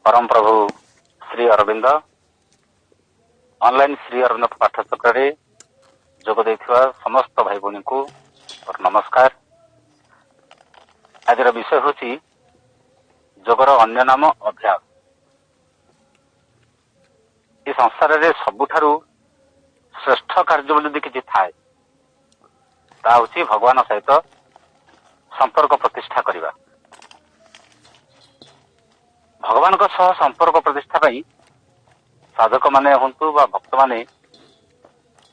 परम प्रभु श्री अरविंद ऑनलाइन श्री अरविंद पाठचक्र जोग देथिबा समस्त भाई भौणी को और नमस्कार। आज विषय होची जोगर अन्य नाम अभ्यास। ये संसार रे सबुठारु श्रेष्ठ कार्य बोली किसी थाए ता होची भगवान सहित संपर्क प्रतिष्ठा करिबा। भगवान को सह संपर्क प्रतिष्ठा पाई साधक माने हंतु बा भक्त माने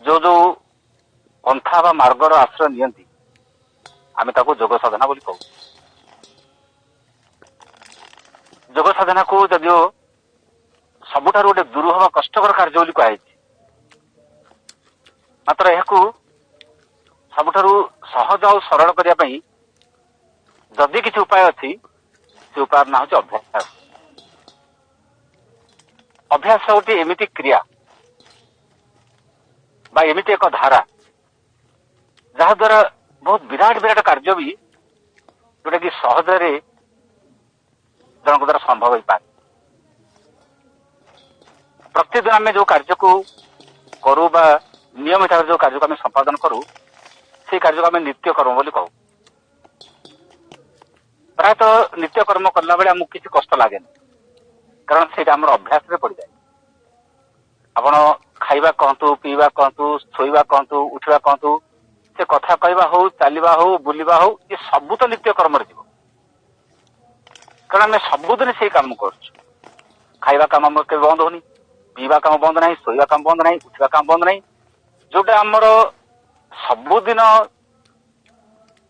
जो जो पंथा बा मार्गर आश्रय नियंती आमे ताको जोग साधना बोली कहू। जोग साधना को जदियो सबुठारु गोटे दुरूह बा कष्टकर कार्य बोली कहा मात्र यह सबुठारु सहज और सरल करिया पई जदि किसी उपाय अच्छी से उपाय ना हो अभ्यास। अभ्यास गोटे एमिति क्रिया बा एमिति एक धारा जहा द्वारा बहुत विराट विराट कार्य भी जोटा कि सहजरे जनक द्वारा संभव हो पाए। प्रतिदिन आम जो कार्य को करू बा नियमित जो कार्य को आम संपादन करू से कार्य को आम नित्य कर्म बोली कहू। प्रायतः नित्य कर्म करला बेले आमको किसी कष्ट लगे कारण से अभ्यास रे पड़ जाए। आपण खाइबा कहतु पीवा कहतु शोइबा कहतु उठवा कहतु से कथा कहवा हो चलवा हो बुलवा हो ये सबू तो नित्य कर्म जीव कारण आम सबुदिन से काम कर खाइबा काम के बंद होनी पीवा काम बंद नहीं शोइबा काम बंद नहीं उठवा काम बंद नहीं जोटा आमर सबुदिन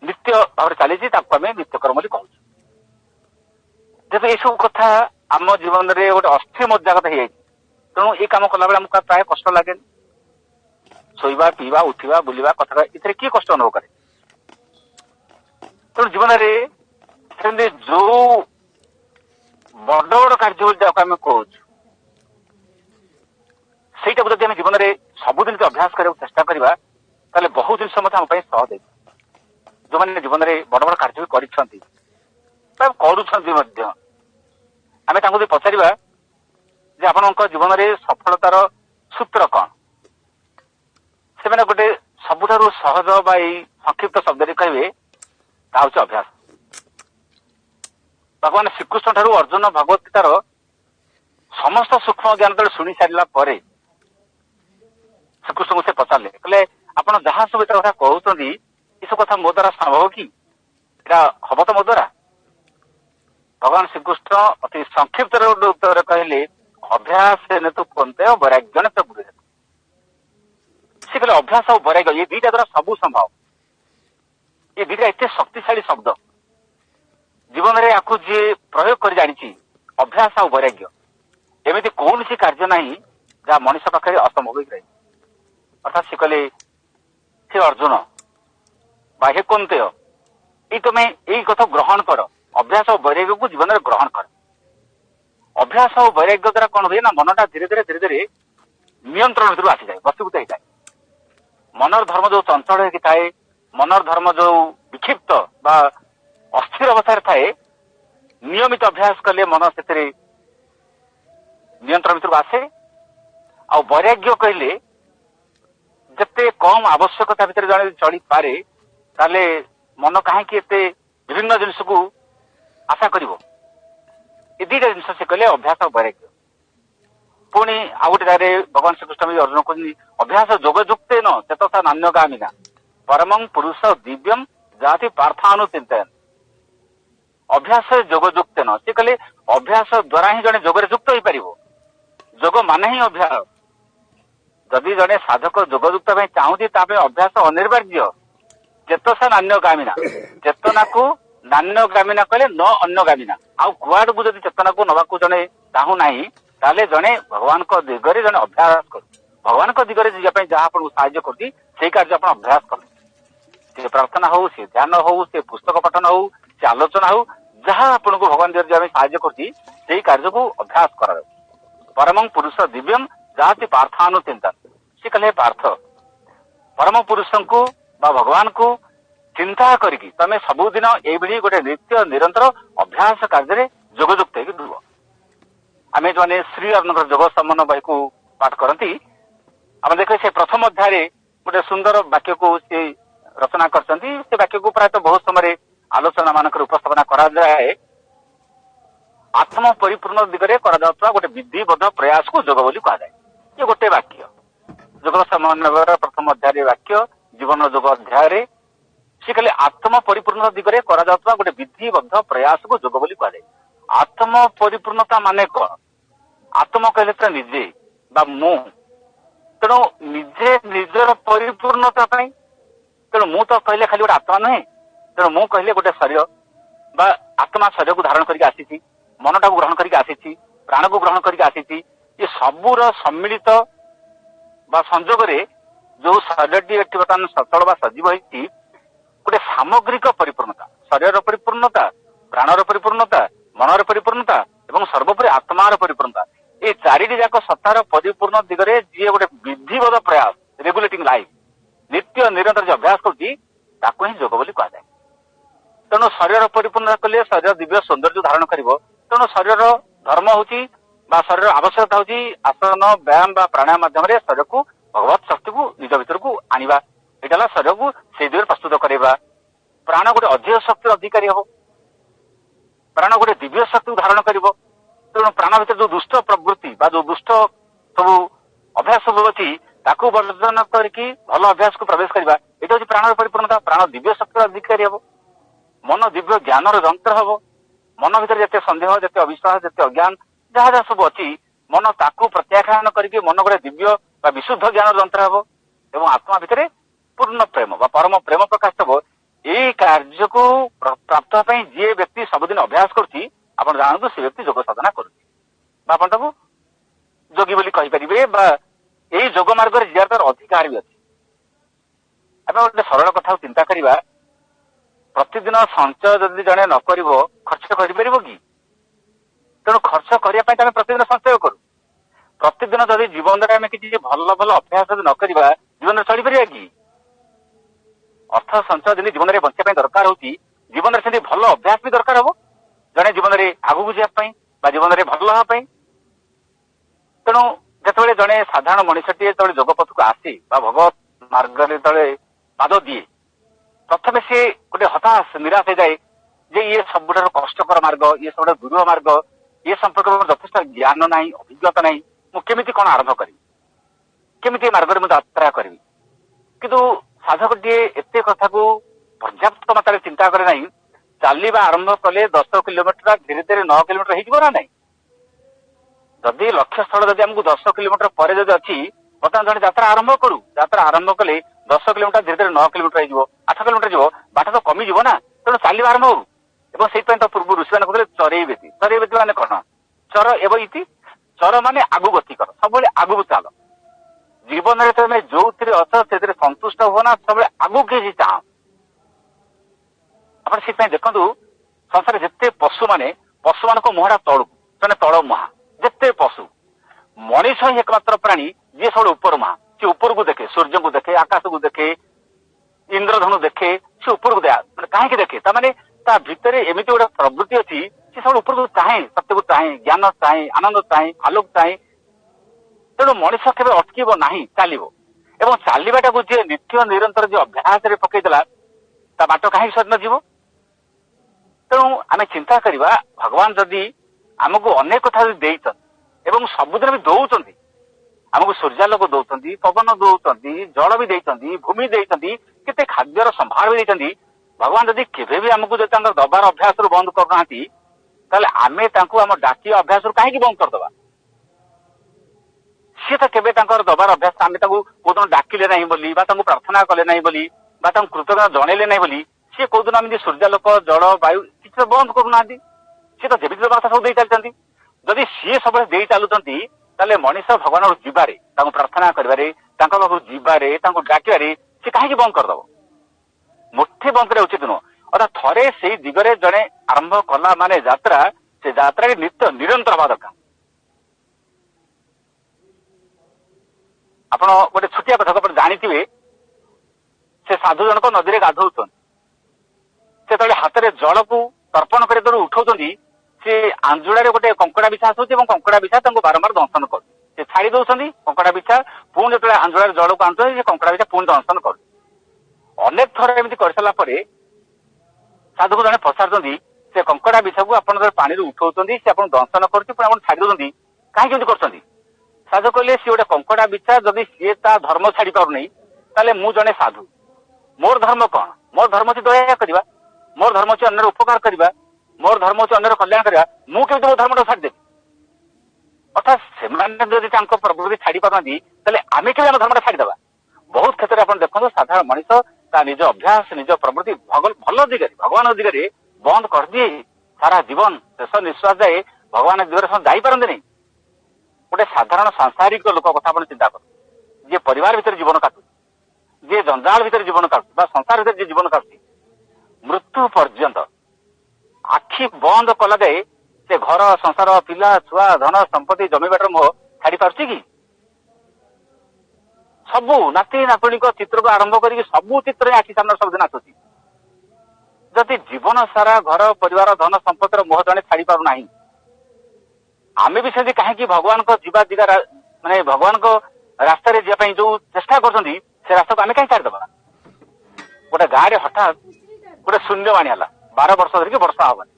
नित्य भाव चली आम नित्य कर्म कहूँ। जेहेतु ये सब कथा आम जीवन में गोटे अस्थि मज्जागत हो तेणु ये कम कला आमको प्राय कष्ट लगे शोइबा पीवा उठवा बुलवा कथा इतने किए कष्ट अनुभव करे। तेणु जीवन में जो बड़ बड़ कार्य आम कहूँ सहीटा जब आम जीवन में सबुदिन अभ्यास करने चेष्टा करवा बहुत जिन सहज जो मैंने जीवन में बड़ बड़ कार्य भी कर आमे तांको पचारिबा जे आपनका जीवन में सफलतार सूत्र कौन से मैंने गोटे सबुठारु सहज बा संक्षिप्त शब्द कहे अभ्यास। भगवान श्रीकृष्ण ठारू अर्जुन भगवत गीतार समस्त सूक्ष्म ज्ञान जो शुणी सारा पर श्रीकृष्ण को से पचारे कहले आप जहाँ सब इत कथा कहते ये सब कथा मो द्वारा संभव कि हम तो मो द्वारा। भगवान श्रीकृष्ण अति संक्षिप्त उत्तर कहले अभ्यास ने तो कुंते वैराग्य ने तो बुझे से कहले अभ्यास और वैराग्य ये दुईटा द्वारा सबू संभव। ये दुईटा एत शक्तिशाली शब्द जीवन में आपको जी प्रयोग कर जानी अभ्यास और वैराग्य एमती कौन सी कार्य ना जहाँ मनीष पाखे असंभव रही अर्थात से कहले से अर्जुन बाह्य कुंते ये तुम्हें यही कथा ग्रहण कर अभ्यास और वैराग्य को जीवन में ग्रहण कर। अभ्यास और वैराग्य द्वारा कौन हुए ना मनटा धीरे धीरे नियंत्रण भर आसी जाए वस्तुगत होता है। मनर धर्म जो चंचल होता मनर धर्म जो विक्षिप्त बा अस्थिर अवस्था थाए नियमित अभ्यास कले मन से नियंत्रण भर आसे। आ वैराग्य कहले जिते कम आवश्यकता भितर जड़े चली पारे ताले मन कहीं विभिन्न जिनस को आशा करिवो ये दुईटा जिन से कहले अभ्यास और वैराग्य। पुणी आ गोटे जगह भगवान श्रीकृष्ण भी अर्जुन कहते अभ्यास जोगजुक्त न चेतसा नान्यगामिना परमं पुरुष दिव्यम जाति पार्थानुचिंतन। अभ्यास जोगजुक्त न से कहले अभ्यास द्वारा ही जड़े जोगरे युक्त हो पार जोग मान ही अभ्यास। जदि जड़े साधक जोगजुक्त चाहूँगी अभ्यास अनिर्वार्य चेतसा नान्यगामिना चेतना को नान्यगामिना कहले न अन्यगामिना आउ कुआड़ को जब चेतना को नवा जड़े चाहू ना ताले जड़े भगवान को दिगरे जड़े अभ्यास कर भगवान को दिगरे जावाई जहाँ आपको साहाय्य कर कार्य आप अभ्यास कर से प्रार्थना हो से ध्यान हो से पुस्तक पठन हो से आलोचना हो जहाँ आपको भगवान दिगरे साहाय्य कर कार्य को अभ्यास कर। परमं पुरुष दिव्यम जाति पार्थानुचिंतन से कहले पार्थ परम पुरुष को भगवान को चिंता करिकी तमे सबुदिन ये गोटे नित्य निरंतर अभ्यास कार्य जोगजुक्त हो। आम जो श्री अरुणकर जोग सम्मान बही को पाठ करती आम देख से प्रथम अध्याय गोटे सुंदर वाक्य को सी रचना करते वाक्य को प्रायतः बहुत समय आलोचना मानक उपस्थापना कराए आत्म परिपूर्ण दिगरे गोटे विधिबद्ध प्रयास को जोग बोली कहा जाए। ये गोटे वाक्य जोग समन्वय प्रथम अध्याय वाक्य जीवन जोग अध्याय सी कहले आत्म परिपूर्ण दिगरे गोटे विधिबद्ध प्रयास को जोग बोली कहा जाए। आत्म परिपूर्णता माने कौन? आत्म कहले तो निजे बा मु तेणु निजे निजर परिपूर्णता तेणु मु तो कहले खाली गोटे आत्मा नुहे तेणु मु कहले गोटे शरीर बा आत्मा शरीर को धारण करके आसी मनटा को ग्रहण करके आसी प्राण को ग्रहण करके आसी ये सबूर सम्मिलित बा संजोग जो शरीरटी एटी बर्तमान सचल बा सजीव होती गोटे सामग्रिक परिपूर्णता शरीर परिपूर्णता प्राणर परिपूर्णता मनर परिपूर्णता एवं सर्वोपरि आत्मार परिपूर्णता ये चारिटी जाक सत्तार परिपूर्ण दिगरे जी गोटे विधिबद्ध प्रयास रेगुलेटिंग लाइफ नित्य निरंतर जो अभ्यास करुच्ची ताको ही जोग बोली कहा जाए। तेणु शरीर परिपूर्ण कले शरीर दिव्य सौंदर्य धारण करिवो तेणु शरीर धर्म होची बा शरीर आवश्यकता होची आसन व्यायाम बा प्राणायाम माध्यम शरीर को भगवत शक्ति को निज भीतर को आनिबा एटा शरीर को से दिगरे प्रस्तुत करवा। प्राण गोटे अध्यय शक्ति अधिकारी हो प्राण गोटे दिव्य शक्ति धारण करिवो तेणु प्राण भीतर जो दुष्ट प्रवृत्ति बा जो दुष्ट सब अभ्यास सब अच्छी ताकू वर्जन करके भल अभ्यास को प्रवेश करवा एटा हूँ प्राण परिपूर्णता। प्राण दिव्य शक्ति अधिकारी हम मन दिव्य ज्ञान जंत्र हम मन भीतर जिते सन्देह जिते अविश्वास जिते अज्ञान जहाँ जहाँ सब अच्छी मन ताकू प्रत्याख्यान करके मन गोटे दिव्य बा विशुद्ध ज्ञान जंत्र हम एवं आत्मा भितर पूर्ण प्रेम बा परम प्रेम प्रकाशित हम। यही कार्य को प्राप्त जी व्यक्ति सबुदिन अभ्यास करुच्ची आप जानते से व्यक्ति जोग साधना कर जोगी बोली कहींपारे यही जोग मार्ग जियार अधिकार भी अच्छी। आम गोटे सरल कथा चिंता करवा प्रतिदिन संचय जदि जड़े न कर खर्च कर कि तेणु खर्च करने प्रतिदिन संचय करूँ प्रतिदिन जदि जीवन में किसी भल भल अभ्यास न करवा जीवन में चली पार कि अर्थ संचय जमी जीवन में बंचा दरकार होती जीवन में भल अभ्यास भी दरकार हम जड़े जीवन में आगू जावाई जीवन में भल हाँपाई। तेणु जिते जड़े साधारण मनीषटी जो जोगपथ को आसे भगवत मार्ग पाद दिए प्रथम सी गोटे हताश निराश हो जाए जे ये सबुठ कष्टकर मार्ग ये सब दुर्गम मार्ग ये संपर्क में यथेष ज्ञान ना अभिज्ञता ना मुझे कौन आरंभ करी केमी मार्ग में यात्रा करी किंतु साधकटीए एत कथा को पर्याप्त मात्रा चिंता करे ना चलवा आरंभ कले 10 किलोमीटर धीरे धीरे 9 किलोमीटर हो ना जदि लक्ष्य स्थल जब आमको 10 किलोमीटर पर जब अच्छी बर्तमान जन यात्रा आरंभ करू यात्रा आरंभ कले 10 किलोमीटर धीरे धीरे 9 किलोमीटर हो 8 किलोमीटर जीव बाट तो कमी जीव ना तेणु चलवा आरंभ करू से तो पूर्व ऋषि मैंने कहते चरैबेती माने कौन चर एवं चर माने आगु गति कर सब आगू चल जीवन में तुम जो अच्छ से संतुष्ट हो ना सब आगू किसी चाह आप देखु संसार जिते पशु मान मुहरा तलू से तल मुहा जिते पशु मनीष ही एकमात्र प्राणी जी सब ऊपर मुहा सी ऊपर को देखे सूर्य को देखे आकाश को देखे इंद्रधनु देखे सी ऊपर को कहीं देखे ताने ता भितर एमती गोटे प्रवृत्ति अच्छी सी सब ऊपर को चाहे सत्य को चाहे ज्ञान चाहे आनंद चाहे आलोक चाहे तेणु मनीष केवल अटक ना चलो एवं चलवाटा को जी नित्य निरंतर जो अभ्यास पकईदेला बाट कहीं सदन जीव। तेणु आम चिंता करवा भगवान जदि आमको अनेक कथा एवं सबुदिन भी दौरान आमको सूर्यालोक दौरान पवन दौरान जल भी देती भूमि देती केते खाद्यर संभार भी देती भगवान जदि केवे भी आमको जो दबार अभ्यास बंद करना आम आम डाकिया अभ्यास कहीं बंद करदे सी तो केवे दबार अभ्यास आम कौन डाकिले ना बोली प्रार्थना कले ना बोली कृतज्ञता जनइले ना बोली सी कौन आम सूर्यालोक जल वायु किसी बंद करूना सी तो जीवित बात सब दे चलती जदि सी सब दे चलुंट मनीष भगवान जीवारे प्रार्थना करें जीवारे डाकिबारे सी कहीं बंद करदब मुठे बंद करना उचित नुह अर्थात थरे से दिगरे जड़े आरंभ कला माने यात्रा से यात्रा नित्य निरंतर हवा दरकार। आप गोटे छुटिया कथा जानी से साधु जनक नदी में गाधौन से हाथ में जल को तर्पण कर उठाऊँ से आंजुड़ा गोटे कंकड़ा बिछा आसूची कंकड़ा बिछा बारंबार दंशन कर छाड़ी दौरान कंकड़ा बिछा पुणी जो आंजुड़ा जल को आनुଛନ୍ତି से कंकड़ा बिछा पुणी दंशन कर अनेक थर एमती कर सारा साधु को जड़े पचार से कंकड़ा बिछा को आप पानी उठाऊँ से आप दंशन कर छाड़ी दौरान कहीं कर साधु कहले सी गोटे कंकड़ा बिछा जदि सी ता धर्म छाड़ी पार नहीं ताले मु जड़े साधु मोर धर्म कौन मोर धर्म अच्छी दया करवा मोर धर्म अच्छी अन्य उपकार करवा मोर धर्म अच्छी अन्य कल्याण करवा मुझे मो धर्म टाइम छाड़देवी अर्थात से प्रवृत्ति छाड़ी पारती आम के धर्म छाड़देवा बहुत क्षेत्र में आप देखो साधारण मनीष निज अभ्यास निज प्रवृत्ति भल दिगरे भगवान दिगरे बंद कर दिए सारा जीवन शेष निश्वास जाए भगवान दिगरे जापारती नहीं गोटे साधारण सांसारिक लोक कथा चिंता कर जी परिवार भीतर जीवन काटू जी जंजाल भीतर जीवन काटू संसार भीतर जी जीवन काटू मृत्यु पर्यंत आखि बंद कला जाए से घर संसार पिला छुआ धन संपत्ति जमीबाटर मोह छाड़ी पार्टी कि सबू नाती नातुणी चित्र को आरंभ कर सबू चित्र आखि सामने सब दिन आसूसी जदि जीवन सारा घर परिवार धन संपत्तिर मोह जड़े छाड़ी पार ना आम भी से कहीं भगवान को जीवा दिगा माने भगवान को रास्ता जावाई जो चेष्टा कर रास्ता को आम कहीं छाड़देवा गोटे गाँव में हठात गोटे शून्यवाणी है 12 वर्ष धरिकी वर्षा हबनी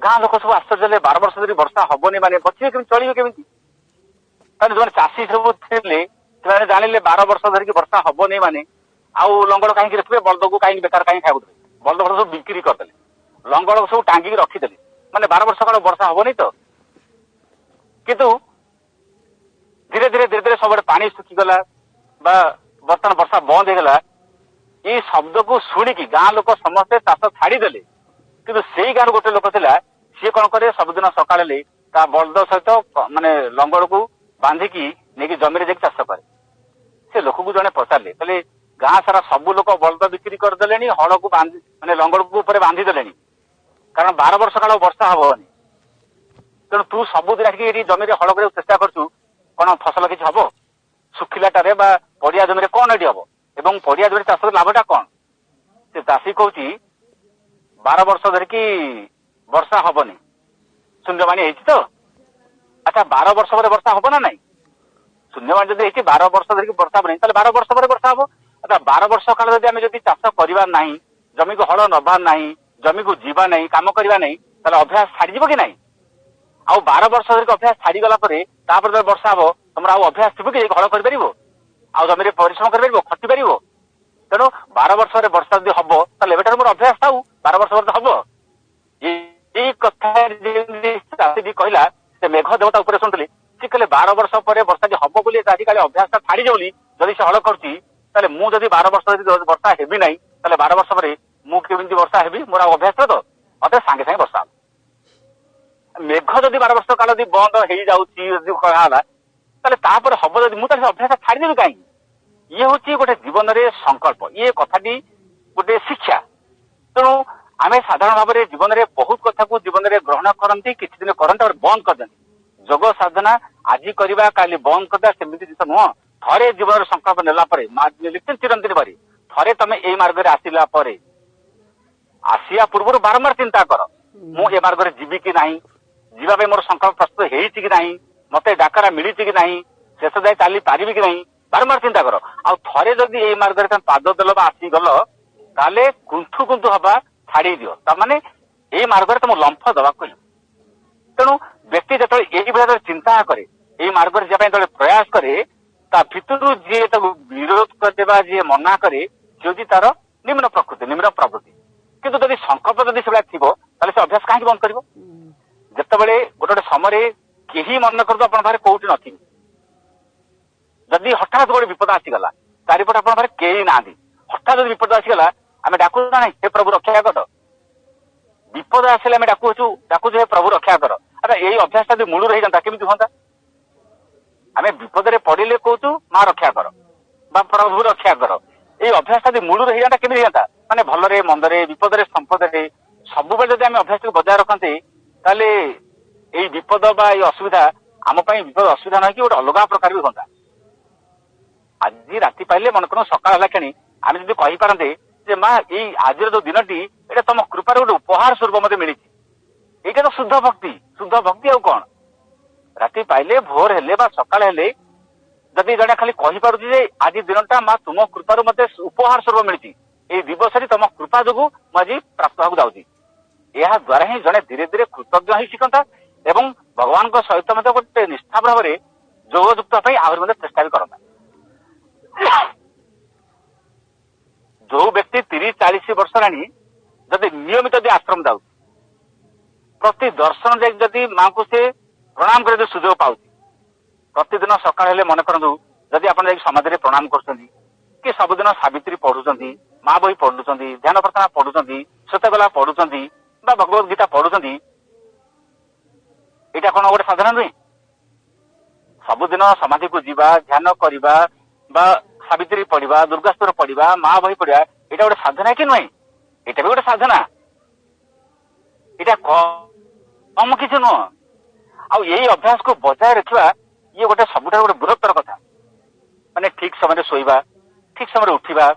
गाँ लोक सब आश्चर्य 12 वर्ष धरिकी वर्षा हबनी माने बचे केमी चलिए केमी जो चाषी सब थे जानिले 12 वर्ष धरिकी वर्षा हबनी माने आउ लंगड़ कहीं रखिए बलद को कहीं बेकार कहीं खाऊ बलद बलद सब बिक्री करदे लंगड़ सब टांगिक रखीदे माने 12 वर्ष काल वर्षा हबनी तो किंतु धीरे धीरे धीरे धीरे सब पानी सुखीगला बर्तमान वर्षा बंद होगला ये शब्द को शुणिकी गाँ लोक समस्ते चाष छाड़ीदे कि से गाँव गोटे लोक था सी कौन करे सबुदिन सका बलद सहित माने लंगड़ को बांधिकी नहीं जमी चाष करे से लोक को जड़े पचारे कहले गाँ सारा सबू लोक बलद बिक्री करदे हल को माने लंगड़ को बांधिदे कारण 12 वर्ष काल वर्षा हबनी तेणु तू सबुदिन आसिक जमी हल कर चेष्टा करूँ कौन फसल किसी हम शुखिलाटे पड़िया जमी कौन ये हम एवं पड़िया जमी चाष लाभटा कौन से चाषी कहूँ 12 वर्ष धरिकी वर्षा हबनी शून्यवाणी तो अच्छा 12 वर्ष पर वर्षा हम ना ना शून्यवाणी जब 12 वर्ष धरिकी वर्षा हम 12 वर्ष पर वर्षा हम अच्छा 12 वर्ष काल जब चाष करवा ना जमी को हल नबार ना जमी को जीवा नहीं कम करवा नहीं अभ्यास छाड़ीज कि नहीं आउ 12 वर्ष धरिक अभ्यास छाड़ीगला जब वर्षा हम तुम अभ्यास थी कि हल कर जमी परिश्रम कर खटी पार तेणु 12 वर्ष वर्षा जब हम तो मोर अभ्यास था 12 वर्ष पर हम ये कथा कहला से मेघ देवता उपर शुणुली सी कहले 12 वर्ष पर वर्षा जो हम बोली आजिकल अभ्यास छाड़ी जाऊली जदि से हल कर मुझे 12 वर्ष वर्षा हेबी ना 12 वर्ष पर मुझे वर्षा हेबी मोर अभ्यास तो अत सांगे सांगे वर्षा मेघ जदि 12 वर्ष काल बंद हो जाऊला हम जब मुझे अभ्यास छाड़देवी कहीं ये हूँ गोटे जीवन में संकल्प ये कथाटी गोटे शिक्षा तेणु आम साधारण भाव में जीवन में बहुत कथा को जीवन में ग्रहण करती किसी दिन करते बंद कर दिखती जोग साधना आज करवा काली बंद करदे सेमती जिन नुह थे जीवन में संकल्प नेला लिखते चिरंतन बारी थे तुम ये मार्ग में आसला आसिया पूर्व बारंबार चिंता कर मु ए मार्ग में जीवी कि ना जीवाई मोर संकल्प प्रस्तुत होती कि ना मत डाकरा मिली कि ना शेष जाए चली पारि कि ना बारंबार चिंता कर आउ जदि ये मार्ग में पाद देल आसीगल ताले कुंथु कुंथु हवा छाड़ी दियो ताने ये मार्ग में तुम लंफ दवा तेणु व्यक्ति जो यही भाव चिंता करे ये मार्ग में जाए जो प्रयास करे ता भितर जी विरोध करवा जी मना करे सी तार निम्न प्रकृति निम्न प्रवृत्ति किंतु जदि संकल्प जदि से थी से अभ्यास कहीं बंद कर जितेबाला गोटे समय कहीं मन कर आप कौटी नी जदि हठात गोटे विपद आसीगला चारिपट आप कई ना हठात जब विपद आसीगला आम डाकू ना हे प्रभु रक्षा कर विपद आसे आम डाकू हे प्रभु रक्षा कर अरे यही अभ्यास जब मूल रही जाता केमी हाँ आम विपद में पड़े कहूँ माँ रक्षा कर प्रभु रक्षा कर ये अभ्यास जब मूल रही जाता केमी जाता माने भलरे मंदरे विपद संपद सब जब आम अभ्यास को बजाय रखते ताले ये विपद बा ये असुविधा आम विपद असुविधा ना कि गोटे अलग प्रकार भी हाँ आज राति पाइले मन कर सकाल है क्षणी आम जब कहींपारते जे माँ ये आज जो दिन टी तुम कृपार गोटे उपहार स्वरूप मत मिली এইটা তো शुद्ध भक्ति आउ कौन राति पाइले भोर हेले बा सकाळ हेले जदि जड़े खाली कही पारुछि जे आज दिनटा माँ तुम कृपारू मते उपहार स्वरूप मिली ए दिवस तुम कृपा जो आज प्राप्त होगा जाऊँगी यह द्वारा ही जड़े धीरे धीरे कृतज्ञ ही शिखता एवं भगवान सहित मत गोटे निष्ठा भाव में जोगयुक्त आहरी चेष्टा भी करता जो व्यक्ति 30-40 वर्ष हेलानी जदि नियमित जदि आश्रम जाऊँ प्रति दर्शन जदि माँ को से प्रणाम कर सुजोग पाऊँ प्रतिदिन सकाळ हेले मन करंतु जदि आपण जाई समाधि प्रणाम करछंती कि सबुदिन सावित्री पढ़ुछंती माँ बही पढ़ुछंती ध्यान प्रार्थना पढ़ुछंती श्वेतगला पढ़ुछंती बा भगवत गीता पढ़ुछंती एटा कोन गोटे साधना नुहे सबुदिन समाधि को जीवा ध्यान करवा बा सावित्री पढ़ा दुर्गास्तर पढ़ा माँ बही पढ़ा एटा गोटे साधना कि नुहे एटा भी गोटे साधना एटा कम किसी नुह आ यही अभ्यास को बजाय रखा ये गोटे सबुठ गोटे बृहत्तर कथा माने ठीक समय शोवा ठीक समय उठा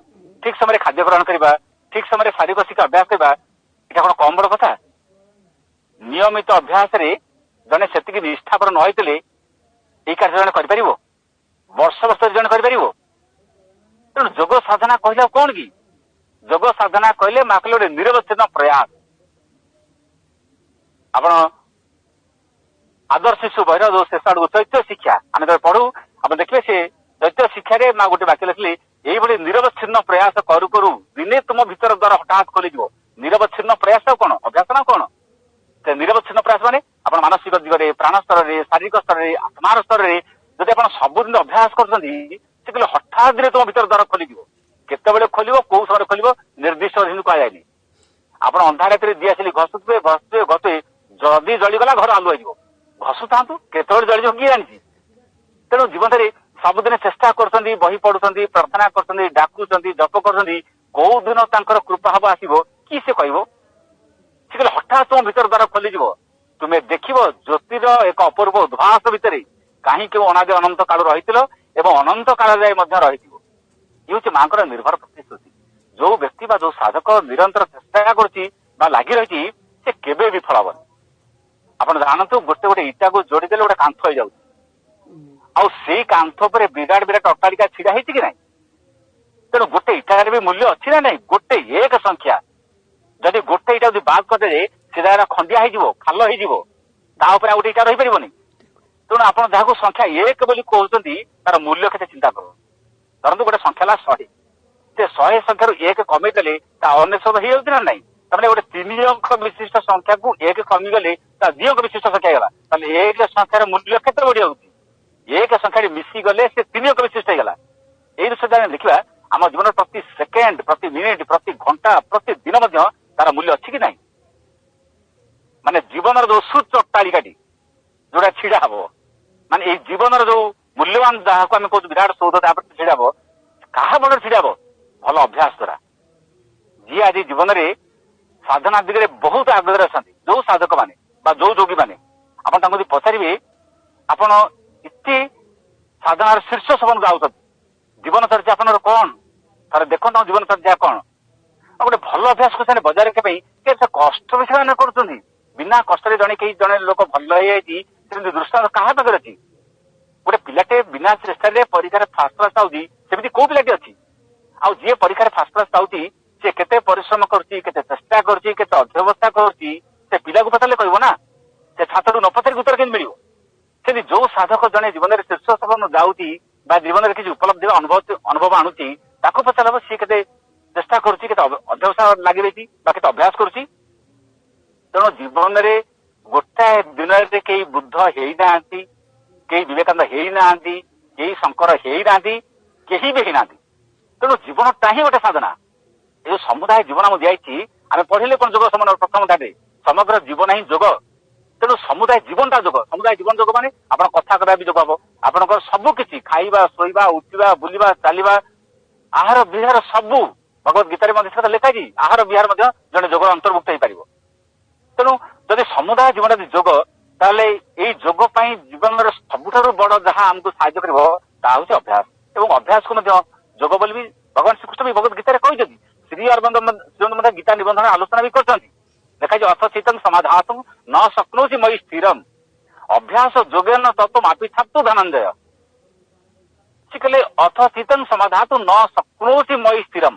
ठीक समय खाद्य ग्रहण करवा ठीक समय शारीरिक शिक्षा अभ्यास करवा यहाँ कौन कम बड़ कथा नियमित अभ्यास रे जने से निष्ठापर न होते यही कार्य जन कर वर्ष वर्ष जन कर तेणु जोग साधना कहले कौन कि जोग साधना कहले माँ कहले गोटे निरवच्छिन्न प्रयास आपण आदर्श शिशु बहिर जो शेष आड़ चैत्य शिक्षा आम जब पढ़ू आप देखिए से चैत्य शिक्षा माँ गोटे वाक्य लिखली यही निरवच्छिन्न प्रयास करू करू दिने तुम भीतर द्वारा हठात खोल निरवच्छिन्न प्रयास कौन अभ्यास ना कौन से निरवच्छिन्न प्रयास माने आप मानसिक दिगरे प्राण स्तर में शारीरिक स्तर में आत्मार स्तर में जब आप सबुदिन अभ्यास कर हठात दिन तुम भीतर द्वारा खोल केत खोल कौ समय खोल निर्दिष्ट कहुए आप अंधार राति दी आसिली घसुए घसुए घसुए जदि जलीगला घर आलुआ घसु था केत जल किए जानी तेणु जीवन में सबुदिन चेष्टा कर बही पढ़ुं प्रार्थना कर डाकुंट जप कर कौ दिन कृपा हम आसो कि से कह हठात तुम भीतर द्वारा खोल तुम्हें देख ज्योतिर एक अपूर्व उद्भास भितर कहीं क्यों अनादि अनंत काल रही अनंत काल जाए रही ये माँ निर्भर प्रतिश्रुति जो व्यक्ति जो साधक निरंतर चेष्टा कर लगी रही से केवे विफल हेनी आप जानतु गोटे गोटे इटा को जोड़ीदे गोटे कांथ हो जाऊँ से कांथ पर विराट विराट अट्टालिका छिड़ा होती कि ना तेणु गोटे इटार भी मूल्य अच्छी ना नहीं गोटे एक संख्या जदि गोटे इटा बाद करदे से जगह खंडिया हो खाल हो गोटे इटा रही पारनी तेणु आप जहाँ संख्या एक बोली कहते तार मूल्य के चिंता कर धरतु गोटे संख्या 100 से 100 संख्या एक कमेदेले अनेशत हो जाऊँ ना नहीं तमें गोटे 3 अंक विशिष्ट संख्या को एक कमीगले 2 अंक विशिष्ट संख्या होगा एक संख्यार मूल्य केते बढ़ी जाऊँगी एक संख्या मिसी गले से 3 अंक विशिष्ट होगा यही विषय देखा आम जीवन प्रति सेकेंड प्रति मिनिट प्रति घंटा प्रति दिन तार मूल्य अच्छी कि ना माने जीवन जो सुच अट्टालिकाटी जोड़ा छिड़ा हम माने जीवन जो मूल्यवान जहाँ को आम कहूँ विराट सौध छिड़ा हम क्या बड़ छिड़ा हम भल अभ्यास द्वारा जी आज जीवन में साधना दिगरे बहुत आगे अच्छा जो साधक मैंने जो जोगी मैंने आप पचारे आपण इतने साधनार शीर्ष सपन जाऊँ जीवन चर्चा आप कौन थे देख जीवन चर्चा कौन गोटे भल अभ्यास को बजाय रखापी कष्ट भी से कर बिना कष्ट जड़े कई जड़े लोक भल हो दृष्टांत क्या पाखे अच्छी गोटे पिलाटे बिना चेष्टा परीक्षा फास्ट क्लास पाऊँगी सेमती कौ पिलाटे अच्छी आउ जी परीक्षा फास्ट क्लास पाऊँगी से केते परिश्रम करके चेष्टा करके अध्यवस्था कर पिला को पचारे कह ना से छात्र न पचार उत्तर केमी मिल से जो साधक जड़े जीवन में शीर्ष सपन जाऊँगी जीवन में किसी उपलब्धि अनुभव आणुची ताको पचार सी के चेष्टा कर अध्यवस्था लगी रही के अभ्यास कर तेणु जीवन में गोटाए दिन में कई बुद्ध होना कई विवेकानंद होना कई शंकर होना कहीं भी होना तेणु जीवनटा ही गोटे साधना ये समुदाय जीवन आम दिखाई आम पढ़े कौन जोग समान प्रथम धारे समग्र जीवन ही जोग तेणु समुदाय जीवनटा जोग समुदाय जीवन जोग माने आप कथा कथा भी जोग हम आपंकर सबकि खाइबा शोइबा उठा बुलवा चलवा आहार विहार सबू भगवत गीतार लिखाई आहार विहार जड़े जोग अंतर्भुक्त हो पार तेणु जदि समुदाय जीवन जोग ताले यही जोग जीवन में सबुठ बड़ जहाँ आमको साहय कर अभ्यास और अभ्यास को जोग बोली भगवान श्रीकृष्ण भी भगवत गीतार कहते श्री अरविंद गीता निबंधन आलोचना भी कर ଲେଖା ହେଇଛି ଅଥ ଚିତଂ ସମାଧାତୁ ନ ଶକ୍ନୋସି ମଇ ସ୍ଥିରମ୍ ଅଭ୍ୟାସ ଯୋଗେନ ତତ୍ତ୍ୱ ମାପି ଛାପ୍ତୁ ଧନଞ୍ଜୟ। ସେ କହିଲେ ଅଥ ଚିତଂ ସମାଧାତୁ ନ ଶକ୍ନୋସି ମଇ ସ୍ଥିରମ୍।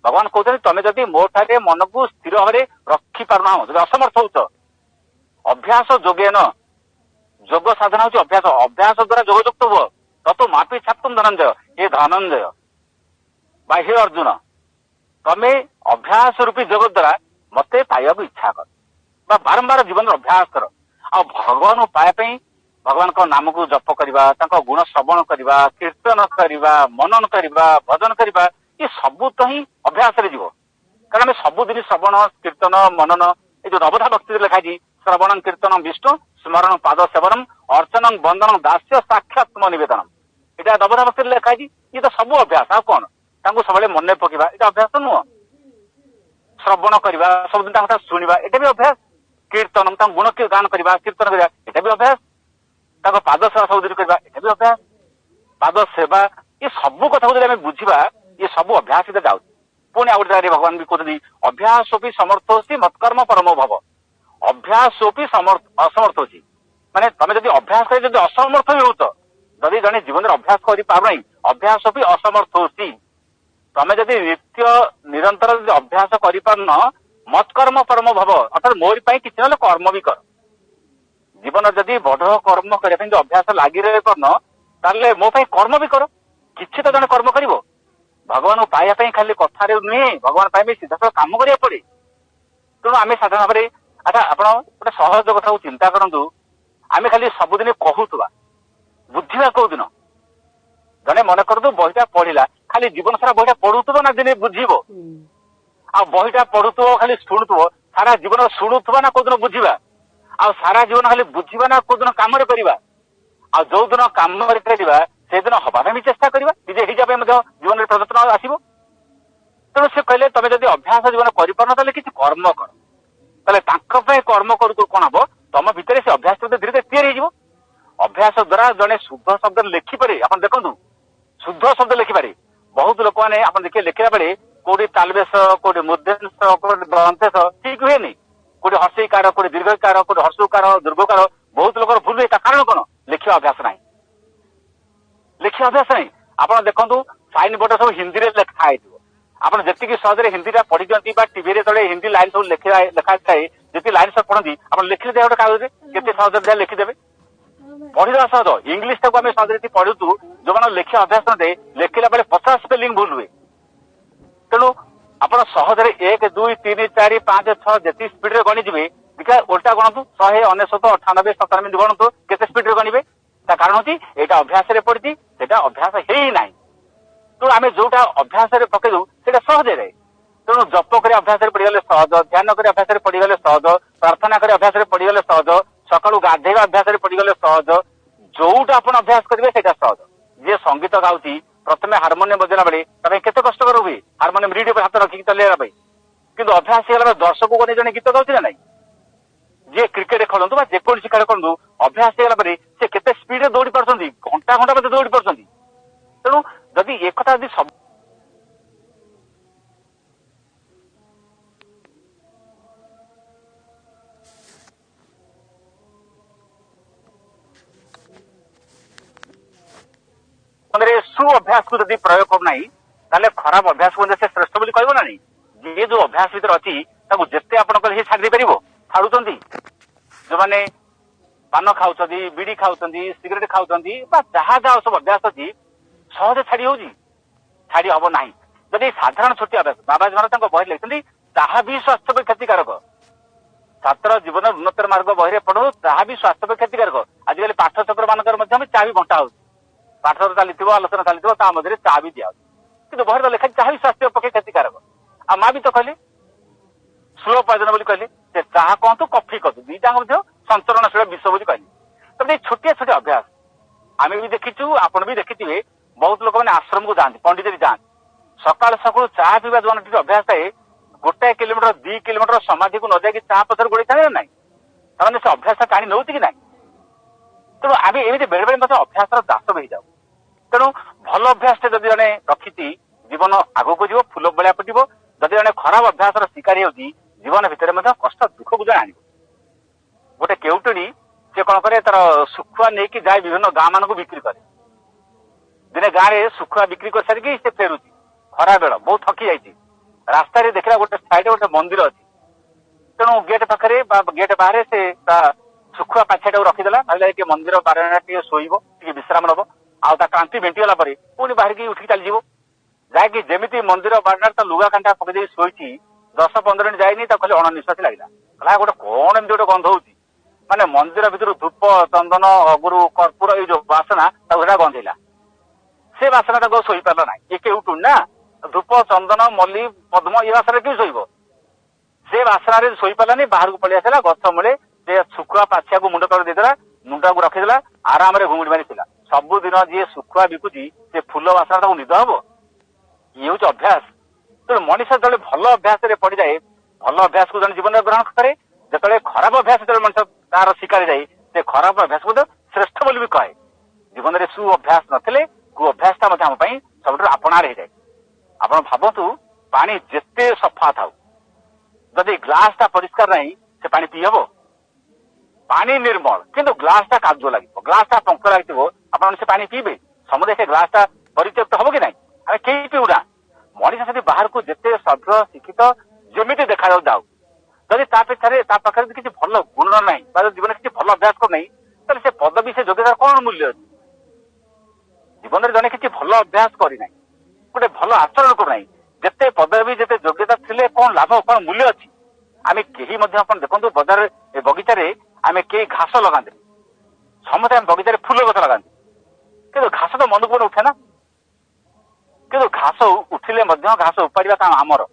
ଭଗବାନ କହୁଛନ୍ତି ତମେ ଯଦି ମୋ ଠାରେ ମନକୁ ସ୍ଥିର ଭାବରେ ରଖିପାରୁନାହ, ଯଦି ଅସମର୍ଥ ହଉଛ, ଅଭ୍ୟାସ ଯୋଗେନ, ଯୋଗ ସାଧନା ହଉଛି ଅଭ୍ୟାସ, ଅଭ୍ୟାସ ଦ୍ଵାରା ଯୋଗଯୁକ୍ତ ହୁଅ ତତ୍ତ୍ୱ ମାପି ଛାପ୍ତୁମ୍ ଧନଞ୍ଜୟ। ଏ ଧନଞ୍ଜୟ ବା ହେ ଅର୍ଜୁନ, ତମେ ଅଭ୍ୟାସ ରୂପୀ ଯୋଗ ଦ୍ଵାରା ମତେ ପାଇବାକୁ ଇଚ୍ଛା କର ବା ବାରମ୍ବାର ଜୀବନର ଅଭ୍ୟାସ କର। ଆଉ ଭଗବାନଙ୍କୁ ପାଇବା ପାଇଁ ଭଗବାନଙ୍କ ନାମକୁ ଜପ କରିବା, ତାଙ୍କ ଗୁଣ ଶ୍ରବଣ କରିବା, କୀର୍ତ୍ତନ କରିବା, ମନନ କରିବା, ଭଜନ କରିବା, ଏ ସବୁ ତ ହିଁ ଅଭ୍ୟାସରେ ଯିବ। କାରଣ ଆମେ ସବୁଦିନ ଶ୍ରବଣ କୀର୍ତ୍ତନ ମନନ, ଏ ଯୋଉ ନବଧା ଭକ୍ତିରେ ଲେଖା ହେଇଛି ଶ୍ରବଣଂ କୀର୍ତ୍ତନ ବିଷ୍ଣୁ ସ୍ମରଣ ପାଦ ସେବନମ୍ ଅର୍ଚ୍ଚନଂ ବନ୍ଦନଂ ଦାସ୍ୟ ସାକ୍ଷାତ୍ମ ନିବେଦନମ୍, ଏଇଟା ନବଧା ଭକ୍ତିରେ ଲେଖା ହେଇଛି। ଇଏ ତ ସବୁ ଅଭ୍ୟାସ। ଆଉ କଣ? ତାଙ୍କୁ ସବୁବେଳେ ମନେ ପକେଇବା, ଏଇଟା ଅଭ୍ୟାସ ନୁହଁ? ଶ୍ରବଣ କରିବା, ସବୁଦିନ ତାଙ୍କ କଥା ଶୁଣିବା, ଏଇଟା ବି ଅଭ୍ୟାସ। କୀର୍ତ୍ତନ, ତାଙ୍କ ଗୁଣ ଗାନ କରିବା, କୀର୍ତ୍ତନ କରିବା, ଏଇଟା ବି ଅଭ୍ୟାସ। ତାଙ୍କ ପାଦ ସେବା ସବୁଦିନ କରିବା, ଏଇଟା ବି ଅଭ୍ୟାସ। ପାଦ ସେବା, ଏ ସବୁ କଥାକୁ ଯଦି ଆମେ ବୁଝିବା, ଏ ସବୁ ଅଭ୍ୟାସ ଭିତରେ ଯାଉଛି। ପୁଣି ଆଉ ଗୋଟେ ଜାଗାରେ ଭଗବାନ ବି କହୁଛନ୍ତି ଅଭ୍ୟାସୋପି ସମର୍ଥୋସି ମତ୍କର୍ମ ପରମୋ ଭବ। ଅଭ୍ୟାସୋପି ଅସମର୍ଥ ଅଛି, ମାନେ ତମେ ଯଦି ଅଭ୍ୟାସ କରି ଯଦି ଅସମର୍ଥ ବି ହଉଛ, ଯଦି ଜଣେ ଜୀବନରେ ଅଭ୍ୟାସ କରିପାରୁନାହିଁ, ଅଭ୍ୟାସୋପି ଅସମର୍ଥୋସି, ତମେ ଯଦି ନିତ୍ୟ ନିରନ୍ତର ଯଦି ଅଭ୍ୟାସ କରିପାରୁନ, ମତ୍କର୍ମ ପରମ ଭବ, ଅର୍ଥାତ୍ ମୋରି ପାଇଁ କିଛି ନହେଲେ କର୍ମ ବି କର। ଜୀବନ ଯଦି ବଢ କର୍ମ କରିବା ପାଇଁ ଯଦି ଅଭ୍ୟାସ ଲାଗି ରହିପାରୁନ, ତାହେଲେ ମୋ ପାଇଁ କର୍ମ ବି କର। କିଛି ତ ଜଣେ କର୍ମ କରିବ। ଭଗବାନଙ୍କୁ ପାଇବା ପାଇଁ ଖାଲି କଥାରେ ନୁହେଁ, ଭଗବାନ ପାଇବା ସିଧାସଳଖ କାମ କରିବାକୁ ପଡେ। ତେଣୁ ଆମେ ସାଧାରଣ ଭାବରେ, ଆଚ୍ଛା ଆପଣ ଗୋଟେ ସହଜ କଥାକୁ ଚିନ୍ତା କରନ୍ତୁ, ଆମେ ଖାଲି ସବୁଦିନ କହୁଥିବା, ବୁଝିବା କୋଉ ଦିନ? ଜଣେ ମନେ କରନ୍ତୁ ବହିଟା ପଢିଲା, ଖାଲି ଜୀବନ ସାରା ବହିଟା ପଢୁଥିବ ନା ଦିନେ ବୁଝିବ? ଆଉ ବହିଟା ପଢୁଥିବ ଖାଲି ଶୁଣୁଥିବ, ସାରା ଜୀବନ ଶୁଣୁଥିବା ନା କୋଉଦିନ ବୁଝିବା? ଆଉ ସାରା ଜୀବନ ଖାଲି ବୁଝିବା ନା କୋଉଦିନ କାମରେ କରିବା? ଆଉ ଯୋଉ ଦିନ କାମରେ କରିବା ସେଦିନ ହବା ପାଇଁ ବି ଚେଷ୍ଟା କରିବା, ନିଜେ ହେଇଯିବା ପାଇଁ ମଧ୍ୟ ଜୀବନରେ ପ୍ରଯତ୍ନ ଆସିବ। ତେଣୁ ସେ କହିଲେ ତମେ ଯଦି ଅଭ୍ୟାସ ଜୀବନ କରିପାରୁନ, ତାହେଲେ କିଛି କର୍ମ କର। ତାହେଲେ ତାଙ୍କ ପାଇଁ କର୍ମ କରୁ କଣ ହବ? ତମ ଭିତରେ ସେ ଅଭ୍ୟାସ ଧୀରେ ଧୀରେ ତିଆରି ହେଇଯିବ। ଅଭ୍ୟାସ ଦ୍ଵାରା ଜଣେ ଶୁଦ୍ଧ ଶବ୍ଦ ଲେଖିପାରେ। ଆପଣ ଦେଖନ୍ତୁ, ଶୁଦ୍ଧ ଶବ୍ଦ ଲେଖିପାରେ। ବହୁତ ଲୋକମାନେ ଆପଣ ଦେଖିବେ ଲେଖିଲା ବେଳେ କୋଉଠି ତାଲବେଶ, କୋଉଠି ମୂର୍ଦ୍ଧନ୍ୟ, କୋଉଠି ଦନ୍ତେଶ ଠିକ ହୁଏନି, କୋଉଠି ହର୍ଷଇକାର, କୋଉଠି ଦୀର୍ଘକାର, କୋଉଠି ହର୍ଷକାର, ଦୀର୍ଘକାର, ବହୁତ ଲୋକର ଭୁଲ ହୁଏ। ତା କାରଣ କଣ? ଲେଖିବା ଅଭ୍ୟାସ ନାହିଁ। ଲେଖିବା ଅଭ୍ୟାସ ନାହିଁ। ଆପଣ ଦେଖନ୍ତୁ ସାଇନ ବୋର୍ଡ ସବୁ ହିନ୍ଦୀରେ ଲେଖା ହେଇଥିବ, ଆପଣ ଯେତିକି ସହଜରେ ହିନ୍ଦୀଟା ପଢି ଦିଅନ୍ତି ବା ଟିଭିରେ ତଳେ ହିନ୍ଦୀ ଲାଇନ ସବୁ ଲେଖାଥାଏ, ଯେତିକି ଲାଇନ ସବୁ ପଢନ୍ତି, ଆପଣ ଲେଖିଲେ ଗୋଟେ କାଗଜରେ କେତେ ସହଜରେ ଯାହା ଲେଖିଦେବେ। ପଢିବା ସହଜ। ଇଂଲିଶ ଟାକୁ ଆମେ ସହଜରେ ପଢୁଛୁ, ଯୋଉମାନେ ଲେଖିବା ଅଭ୍ୟାସ ନଥାଏ, ଲେଖିଲା ବେଳେ 50 ସ୍ପେଲିଂ ଭୁଲ ହୁଏ। ତେଣୁ ଆପଣ ସହଜରେ 1 2 3 4 5 6 ଯେତିକି ସ୍ପିଡରେ ଗଣିଯିବେ, ଦେଖିବା ଓଲଟା ଗଣନ୍ତୁ 100 99 98 97 ଗଣନ୍ତୁ, କେତେ ସ୍ପିଡରେ ଗଣିବେ? ତା କାରଣ ହଉଛି ଏଇଟା ଅଭ୍ୟାସରେ ପଡିଛି, ସେଇଟା ଅଭ୍ୟାସ ହେଇନାହିଁ। ତେଣୁ ଆମେ ଯୋଉଟା ଅଭ୍ୟାସରେ ପକେଇ ଦଉ ସେଇଟା ସହଜରେ। ତେଣୁ ଜପ କରି ଅଭ୍ୟାସରେ ପଡିଗଲେ ସହଜ, ଧ୍ୟାନ କରି ଅଭ୍ୟାସରେ ପଡିଗଲେ ସହଜ, ପ୍ରାର୍ଥନା କରି ଅଭ୍ୟାସରେ ପଡିଗଲେ ସହଜ, ସକାଳୁ ଗାଧେଇବା ଅଭ୍ୟାସରେ ପଡିଗଲେ ସହଜ। ଯୋଉଟା ଆପଣ ଅଭ୍ୟାସ କରିବେ ସେଇଟା ସହଜ। ଯିଏ ସଙ୍ଗୀତ ଗାଉଛି, ପ୍ରଥମେ ହାରମୋନିୟମ ବଜେଇଲା ବେଳେ ତା ପାଇଁ କେତେ କଷ୍ଟକର ହୁଏ, ହାରମୋନିୟମ ରିଡ୍ ଉପରେ ହାତ ରଖିକି ଚଲେଇବା ପାଇଁ। କିନ୍ତୁ ଅଭ୍ୟାସ ହେଇଗଲା ବେଳେ ଦର୍ଶକକୁ ନେଇ ଜଣେ ଗୀତ ଗାଉଛି ନା ନାଇଁ? ଯିଏ କ୍ରିକେଟ ଖେଳନ୍ତୁ ବା ଯେକୌଣସି ଖେଳ ଖେଳନ୍ତୁ, ଅଭ୍ୟାସ ହେଇଗଲା ପରେ ସେ କେତେ ସ୍ପିଡରେ ଦୌଡି ପାରୁଛନ୍ତି, ଘଣ୍ଟା ଘଣ୍ଟା ମଧ୍ୟ ଦୌଡି ପାରୁଛନ୍ତି। ତେଣୁ ଯଦି ଏକଥା ଯଦି ସବୁ ସୁ ଅଭ୍ୟାସକୁ ଯଦି ପ୍ରୟୋଗ କରୁନାହିଁ, ତାହେଲେ ଖରାପ ଅଭ୍ୟାସକୁ ମଧ୍ୟ ସେ ଶ୍ରେଷ୍ଠ ବୋଲି କହିବ ନା ନାହିଁ? ଯିଏ ଯୋଉ ଅଭ୍ୟାସ ଭିତରେ ଅଛି ତାକୁ ଯେତେ ଆପଣ କହିଲେ ସେ ଛାଡି ଦେଇପାରିବ? ଛାଡୁଛନ୍ତି? ଯୋଉମାନେ ପାନ ଖାଉଛନ୍ତି, ବିଡି ଖାଉଛନ୍ତି, ସିଗାରେଟ ଖାଉଛନ୍ତି, ବା ଯାହା ଯାହା ସବୁ ଅଭ୍ୟାସ ଅଛି, ସହଜେ ଛାଡି ହଉଛି? ଛାଡି ହବ ନାହିଁ। ଯଦି ସାଧାରଣ ଛୋଟିଆ ଅଭ୍ୟାସ, ବାବା ଜୀବନ ତାଙ୍କ ବହି ଲେଖିଛନ୍ତି ତାହା ବି ସ୍ୱାସ୍ଥ୍ୟ ପାଇଁ କ୍ଷତିକାରକ। ଛାତ୍ର ଜୀବନ ଉନ୍ନତର ମାର୍ଗ ବହିରେ ପଢୁ, ତାହା ବି ସ୍ୱାସ୍ଥ୍ୟ ପାଇଁ କ୍ଷତିକାରକ। ଆଜିକାଲି ପାଠ ଚକ୍ର ମାନଙ୍କର ମଧ୍ୟ ଚା ବି ବଣ୍ଟା ହଉଛି। ପାଠର ଚାଲିଥିବ, ଆଲୋଚନା ଚାଲିଥିବ, ତା ମଧ୍ୟରେ ଚା ବି ଦିଆହଉଛି। କିନ୍ତୁ ବହିରେ ଲେଖା ଚାହା ବି ସ୍ୱାସ୍ଥ୍ୟ ପକ୍ଷେ କ୍ଷତିକାରକ। ଆଉ ମା ବି ତ କହିଲେ ସ୍ଲୋ ପଏଜନ ବୋଲି କହିଲେ, ସେ ଚାହା କହନ୍ତୁ କଫି କହନ୍ତୁ, ଦିଟା ମଧ୍ୟ ସନ୍ତରଣଶୀଳ ବିଷ ବୋଲି କହିଲେ। ତେଣୁ ଏଇ ଛୋଟିଆ ଛୋଟିଆ ଅଭ୍ୟାସ ଆମେ ବି ଦେଖିଛୁ, ଆପଣ ବି ଦେଖିଥିବେ। ବହୁତ ଲୋକମାନେ ଆଶ୍ରମକୁ ଯାଆନ୍ତି, ପଣ୍ଡିତ ଯାଆନ୍ତି, ସକାଳୁ ସକାଳୁ ଚାହା ପିଇବା ଯୋଉ ଟିକେ ଅଭ୍ୟାସ ଥାଏ, 1 କିଲୋମିଟର 2 କିଲୋମିଟର ସମାଧିକୁ ନ ଯାଇକି ଚାହା ପଛରେ ଗୋଳେଇଥାଏ ନା ନାହିଁ? ତାମାନେ ସେ ଅଭ୍ୟାସ ଟାଣି ନେଉଛି କି ନାହିଁ? ତେଣୁ ଆମେ ଏମିତି ବେଳେ ବେଳେ ମଧ୍ୟ ଅଭ୍ୟାସର ଦାସ ହେଇଯାଉ। ତେଣୁ ଭଲ ଅଭ୍ୟାସଟେ ଯଦି ଜଣେ ରଖିଛି, ଜୀବନ ଆଗକୁ ଯିବ, ଫୁଲ ଭଳିଆ ଫୁଟିବ। ଯଦି ଜଣେ ଖରାପ ଅଭ୍ୟାସର ଶିକାର ହେଉଛି, जीवन भितर कष्ट दुख को आनिब गोटे केउटुणी से कौन करे तार सुखुआ नहीं जाए विभिन्न गाँ मान को बिक्री करे दिने गाँव में सुखुआ बिक्री कर सारिकी से फेरुची खरा बेल बहुत थकी जाइए रास्तार देखला गोटे साइड गोटे मंदिर अच्छी तेणु गेट पाखे गेट बाहर से सुखुआ पाछिया रखीदेला भाई मंदिर बारना शोब टे विश्राम नब आ क्रांति भेटिगला पुणी बाहर की उठिक चलीज जहाँकि जमी मंदिर बारना लुगा कांटा पकई शोची 10-15 मिनट जाइनी खाली अणनिश्वास लगला कहला गोटे कौन एमती गोटे गंध होची माने मंदिर भितर धूप चंदन अगुरु कर्पूर ये जो बासना गंधेला से बासना शोई पारा ना ये केउटुन ना धूप चंदन मल्ली पद्म ये बासना क्यों शोब से बासना शोई पारानी बाहर को पलि आसला गछ मूले से सुखुआ पाछिया को मुंड तले देदेला मुंडा को रखीदेला आराम रे घुमुड़ी मारी सबुदिन जी सुखुआ बिकुची से फुल बासना निद हम ये हूँ अभ्यास तेणु मनीष जो भल अभ्यास पड़ जाए भल अभ्यास को जन जीवन में ग्रहण करे जो खराब अभ्यास जो मनीष तार शिकार जाए से खराब अभ्यास को श्रेष्ठ बोली भी कहे जीवन में सु अभ्यास नथिले कु अभ्यास आम सब आपणार हो जाए आप भावतु पानी जिते सफा था जदि ग्लास टा परिष्कार नहीं से पानी पी हम पानी निर्मल किंतु ग्लास टा कादुआ लगे ग्लास टा पंख लगे आप से पानी पीबे समुदाय से ग्लास टा परित्यक्त हम कि ना आम कहीं पीऊना मनीष से बाहर को जिते सभ्य शिक्षित जमी देखा जाऊ जदि पाखे किसी भल गुण ना जीवन किसी भल अभ्यास कर ना से पदवी से योग्यता कौन मूल्य अच्छी जीवन में जन किसी भल अभ्यास करना गोटे भल आचरण करना जिते पदवी जिते योग्यता थिले कौन लाभ कौन मूल्य अच्छी आम कहीं देखो बजार बगीचार आम कई घास लगाते समस्त आम बगीचार फूल गछ लगाते कि घास तो मन को उठे ना कि घास उठिले घास उपाड़ा काम आमर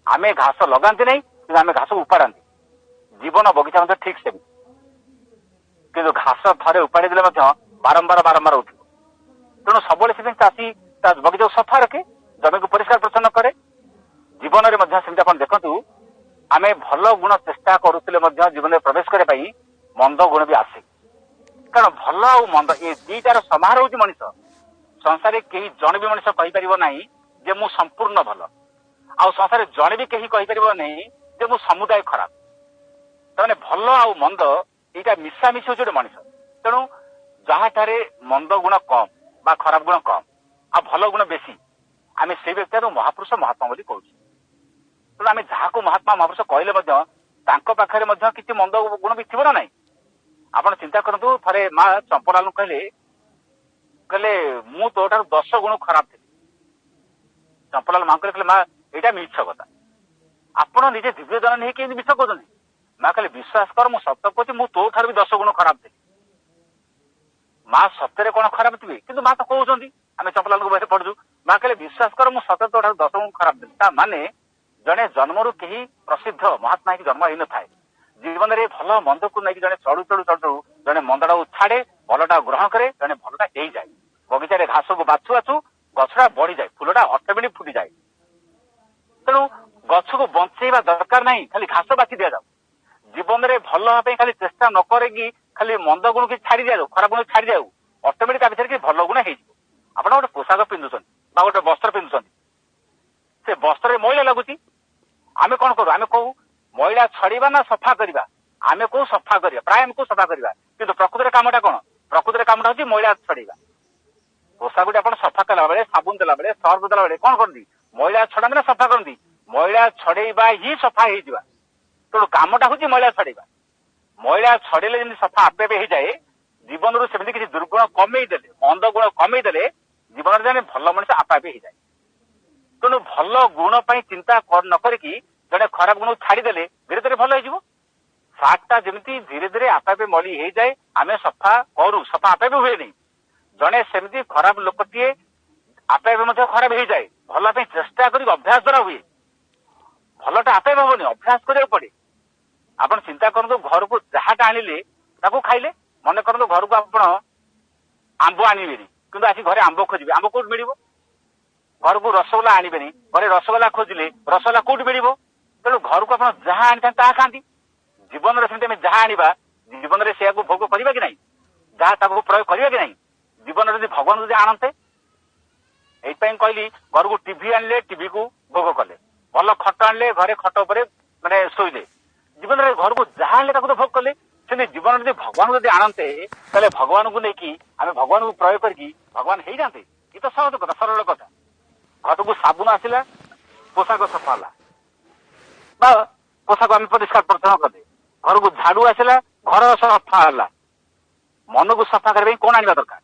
आम घास लगाती नहीं कि आम घास उपाड़ा जीवन बगीचा ठीक से कि घास थे उपाड़ी देले बारंबार बारंबार उठ तेणु सब चाषी बगीचा सफा रखे जमी को परिष्कार परिच्छन्न करे जीवन में देखु आम भल गुण चेष्टा करुले जीवन में प्रवेश करने मंद गुण भी आसे कारण भल आ मंद ये दीटार समाहार हूँ मनीष संसार कहीं जन भी मनीष कहीपर ना जे मु संपूर्ण भल आ संसार जन भी कहीं कहीपर नहीं जे मु समुदाय खराब तमाने भल आ मंद यहाँ मिशामिशी हूँ गोटे मनीष तेणु जहाँ मंद गुण कम बा खराब गुण कम आ भल गुण बेसी आम से व्यक्ति महापुरुष महात्मा बोली कहूँ तेणु आम जहाँ को महात्मा महापुरुष कहले पाखे किसी मंद गुण भी थी ना ना आप चिंता करूँ थे माँ चंपलाल कहले कहले मु तो 10 गुण खराब थी चंपलाल माँ कहले माँ यहाँ मिछ कथा आपण निजे दिव्यदान नहीं कि मिछ कहते माँ कहले विश्वास कर मु सत्य कहूँ मु तो भी 10 गुण खराब थी माँ सत्य कौन खराब थी कि माँ तो कहते आम चंपलाल को बस पढ़ु माँ कहले विश्वास कर मु सत्य तो 10 गुण खराब थी माने जड़े जन्मरू कहीं प्रसिद्ध महात्मा की जन्म हो थाए जीवन में भल मंद को लेकिन जड़े चढ़ू चढ़ू चढ़ू जड़े मंदटा को छाड़े भलटा ग्रहण करे जड़े भलटा हो जाए बगीचार घास को बाछु बाछु गछटा बढ़ी जाए फुलटा अटोमेटिक फुटी जाए तेणु गछ को बंचेवा दरकार नहीं खाली घास बाछि दि जाऊ जीवन में भल हाँ खाली चेष्टा न करे खाली मंद गुण की छाड़ी दिया खराब गुण छाड़ी जाऊ अटोमेटिक भितर भल गुण आप गोटे पोशाक पिंधुन गोटे वस्त्र पिंधुन से वस्त्र मैला लगुच आम कौन करूँ आम कहू मैला छड़वा ना सफा करवा आम कौ सफा करवा प्राय आम को सफा करवा कि प्रकृतिर कामटा कौन प्रकृतिर कामटा हूँ मैला छड़वा पोशाक आप सफा कला बेले साबुन देला बेले सर्फ देला बेले कौन करती मैला छड़ाती ना सफा करती मैला छड़ेवा ही सफा हो तेणु कामटा हूँ मैला छड़ेवा मैला छड़ेले जमी सफा आपे हो जाए जीवन रू सेमती किसी दुर्गुण कमेदेले मंद गुण कमेदेले जीवन में भल मनीष आपे हो जाए तेणु भल गुण चिंता न करी जड़े खराब गुण छाड़देले धीरे धीरे भल हो सार्टा जमी धीरे धीरे आपे मली हो जाए आम सफा करू सफा आपे हुए नहीं जड़े सेमती खराब लोकटे आपे खराब हो जाए भल चेष्टा कर अभ्यास द्वारा हुए भलटा आपे हेनी अभ्यास करा पड़े आप चिंता करूँ घर को जहाँटा आनिले खाइले मन करूँ घर को आप आंब आनबे कि आसी घरे आंब खोजे आंब कौट मिल घर को रसगोला आनबे घरे रसगोला खोजिले रसगोला कौट मिल तेणु घर को आप जहाँ आनी खाती जीवन में जहाँ आने जीवन में से भोग करवा कि नहीं जहाँ प्रयोग करवा कि नहीं जीवन में भगवान जब आणते यही कहली घर को टीवी आनले टीवी को भोग कले भल खट आनले घरे खट उपर ମାନେ ଶୋଇଲେ ଜୀବନରେ ଘରକୁ ଯାହା ହେଲେ ତାକୁ ତ ଭୋଗ କଲେ ସେମିତି ଜୀବନ ଯଦି ଭଗବାନଙ୍କୁ ଯଦି ଆଣନ୍ତେ ତାହେଲେ ଭଗବାନଙ୍କୁ ନେଇକି ଆମେ ଭଗବାନଙ୍କୁ ପ୍ରୟୋଗ କରିକି ଭଗବାନ ହେଇଯାଆନ୍ତେ। ଏ ତ ସହଜ କଥା, ସରଳ କଥା। ଘରକୁ ସାବୁନ ଆସିଲା, ପୋଷାକ ସଫା ହେଲା ବା ପୋଷାକ ଆମେ ପରିଷ୍କାର ପରିଚ୍ଛନ୍ନ କଲେ। ଘରକୁ ଝାଡୁ ଆସିଲା, ଘର ସଫା ହେଲା। ମନକୁ ସଫା କରିବା ପାଇଁ କଣ ଆଣିବା ଦରକାର?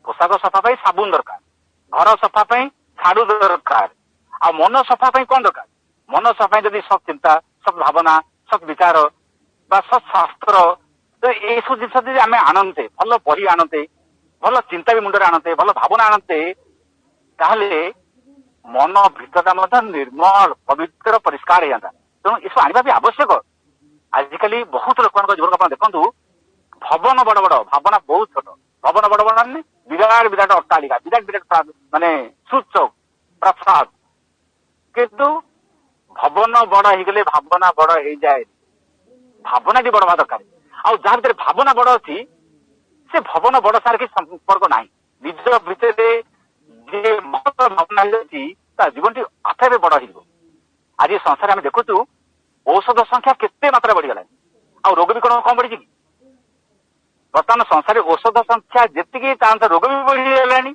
ପୋଷାକ ସଫା ପାଇଁ ସାବୁନ ଦରକାର, ଘର ସଫା ପାଇଁ ଝାଡୁ ଦରକାର। ଆଉ ମନ ସଫା ପାଇଁ କଣ ଦରକାର? ମନ ସଫା ପାଇଁ ଯଦି ସତ୍ ଚିନ୍ତା, ସତ୍ ଭାବନା, ସତ୍ ବିଚାର ବା ସତ୍ ଶାସ୍ତ୍ର, ଏଇସବୁ ଜିନିଷ ଯଦି ଆମେ ଆଣନ୍ତେ, ଭଲ ବହି ଆଣନ୍ତେ, ଭଲ ଚିନ୍ତା ବି ମୁଣ୍ଡରେ ଆଣନ୍ତେ, ଭଲ ଭାବନା ଆଣନ୍ତେ, ତାହେଲେ ମନ ଭିତରଟା ମଧ୍ୟ ନିର୍ମଳ, ପବିତ୍ର, ପରିଷ୍କାର ହେଇଯାନ୍ତା। ତେଣୁ ଏସବୁ ଆଣିବା ବି ଆବଶ୍ୟକ। ଆଜିକାଲି ବହୁତ ଲୋକଙ୍କ ଜୀବନ ଆପଣ ଦେଖନ୍ତୁ, ଭବନ ବଡ ବଡ, ଭାବନା ବହୁତ ଛୋଟ। ଭବନ ବଡ ବଡ ମାନେ ବିରାଟ ବିରାଟ ଅଟ୍ଟାଳିକା, ବିରାଟ ବିରାଟ ମାନେ ସୁଚ ପ୍ରସାଦ, କିନ୍ତୁ ଭବନ ବଡ ହେଇଗଲେ ଭାବନା ବଡ ହେଇଯାଏ। ଭାବନାଟି ବଡ ହବା ଦରକାର। ଆଉ ଯାହା ଭିତରେ ଭାବନା ବଡ ଅଛି ସେ ଭବନ ବଡ ସାର କିଛି ସମ୍ପର୍କ ନାହିଁ। ନିଜ ଭିତରେ ଯିଏ ମହତ ଭାବନା ହେଇଯାଉଛି ତା ଜୀବନଟି ଆପେ ଆପେ ବଡ ହେଇଯିବ। ଆଜି ସଂସାରରେ ଆମେ ଦେଖୁଛୁ ଔଷଧ ସଂଖ୍ୟା କେତେ ମାତ୍ରା ବଢିଗଲାଣି, ଆଉ ରୋଗ ବି କଣ କମ ବଢିଛି କି? ବର୍ତ୍ତମାନ ସଂସାରରେ ଔଷଧ ସଂଖ୍ୟା ଯେତିକି ତା ଅନୁସାରେ ରୋଗ ବି ବଢିଗଲାଣି।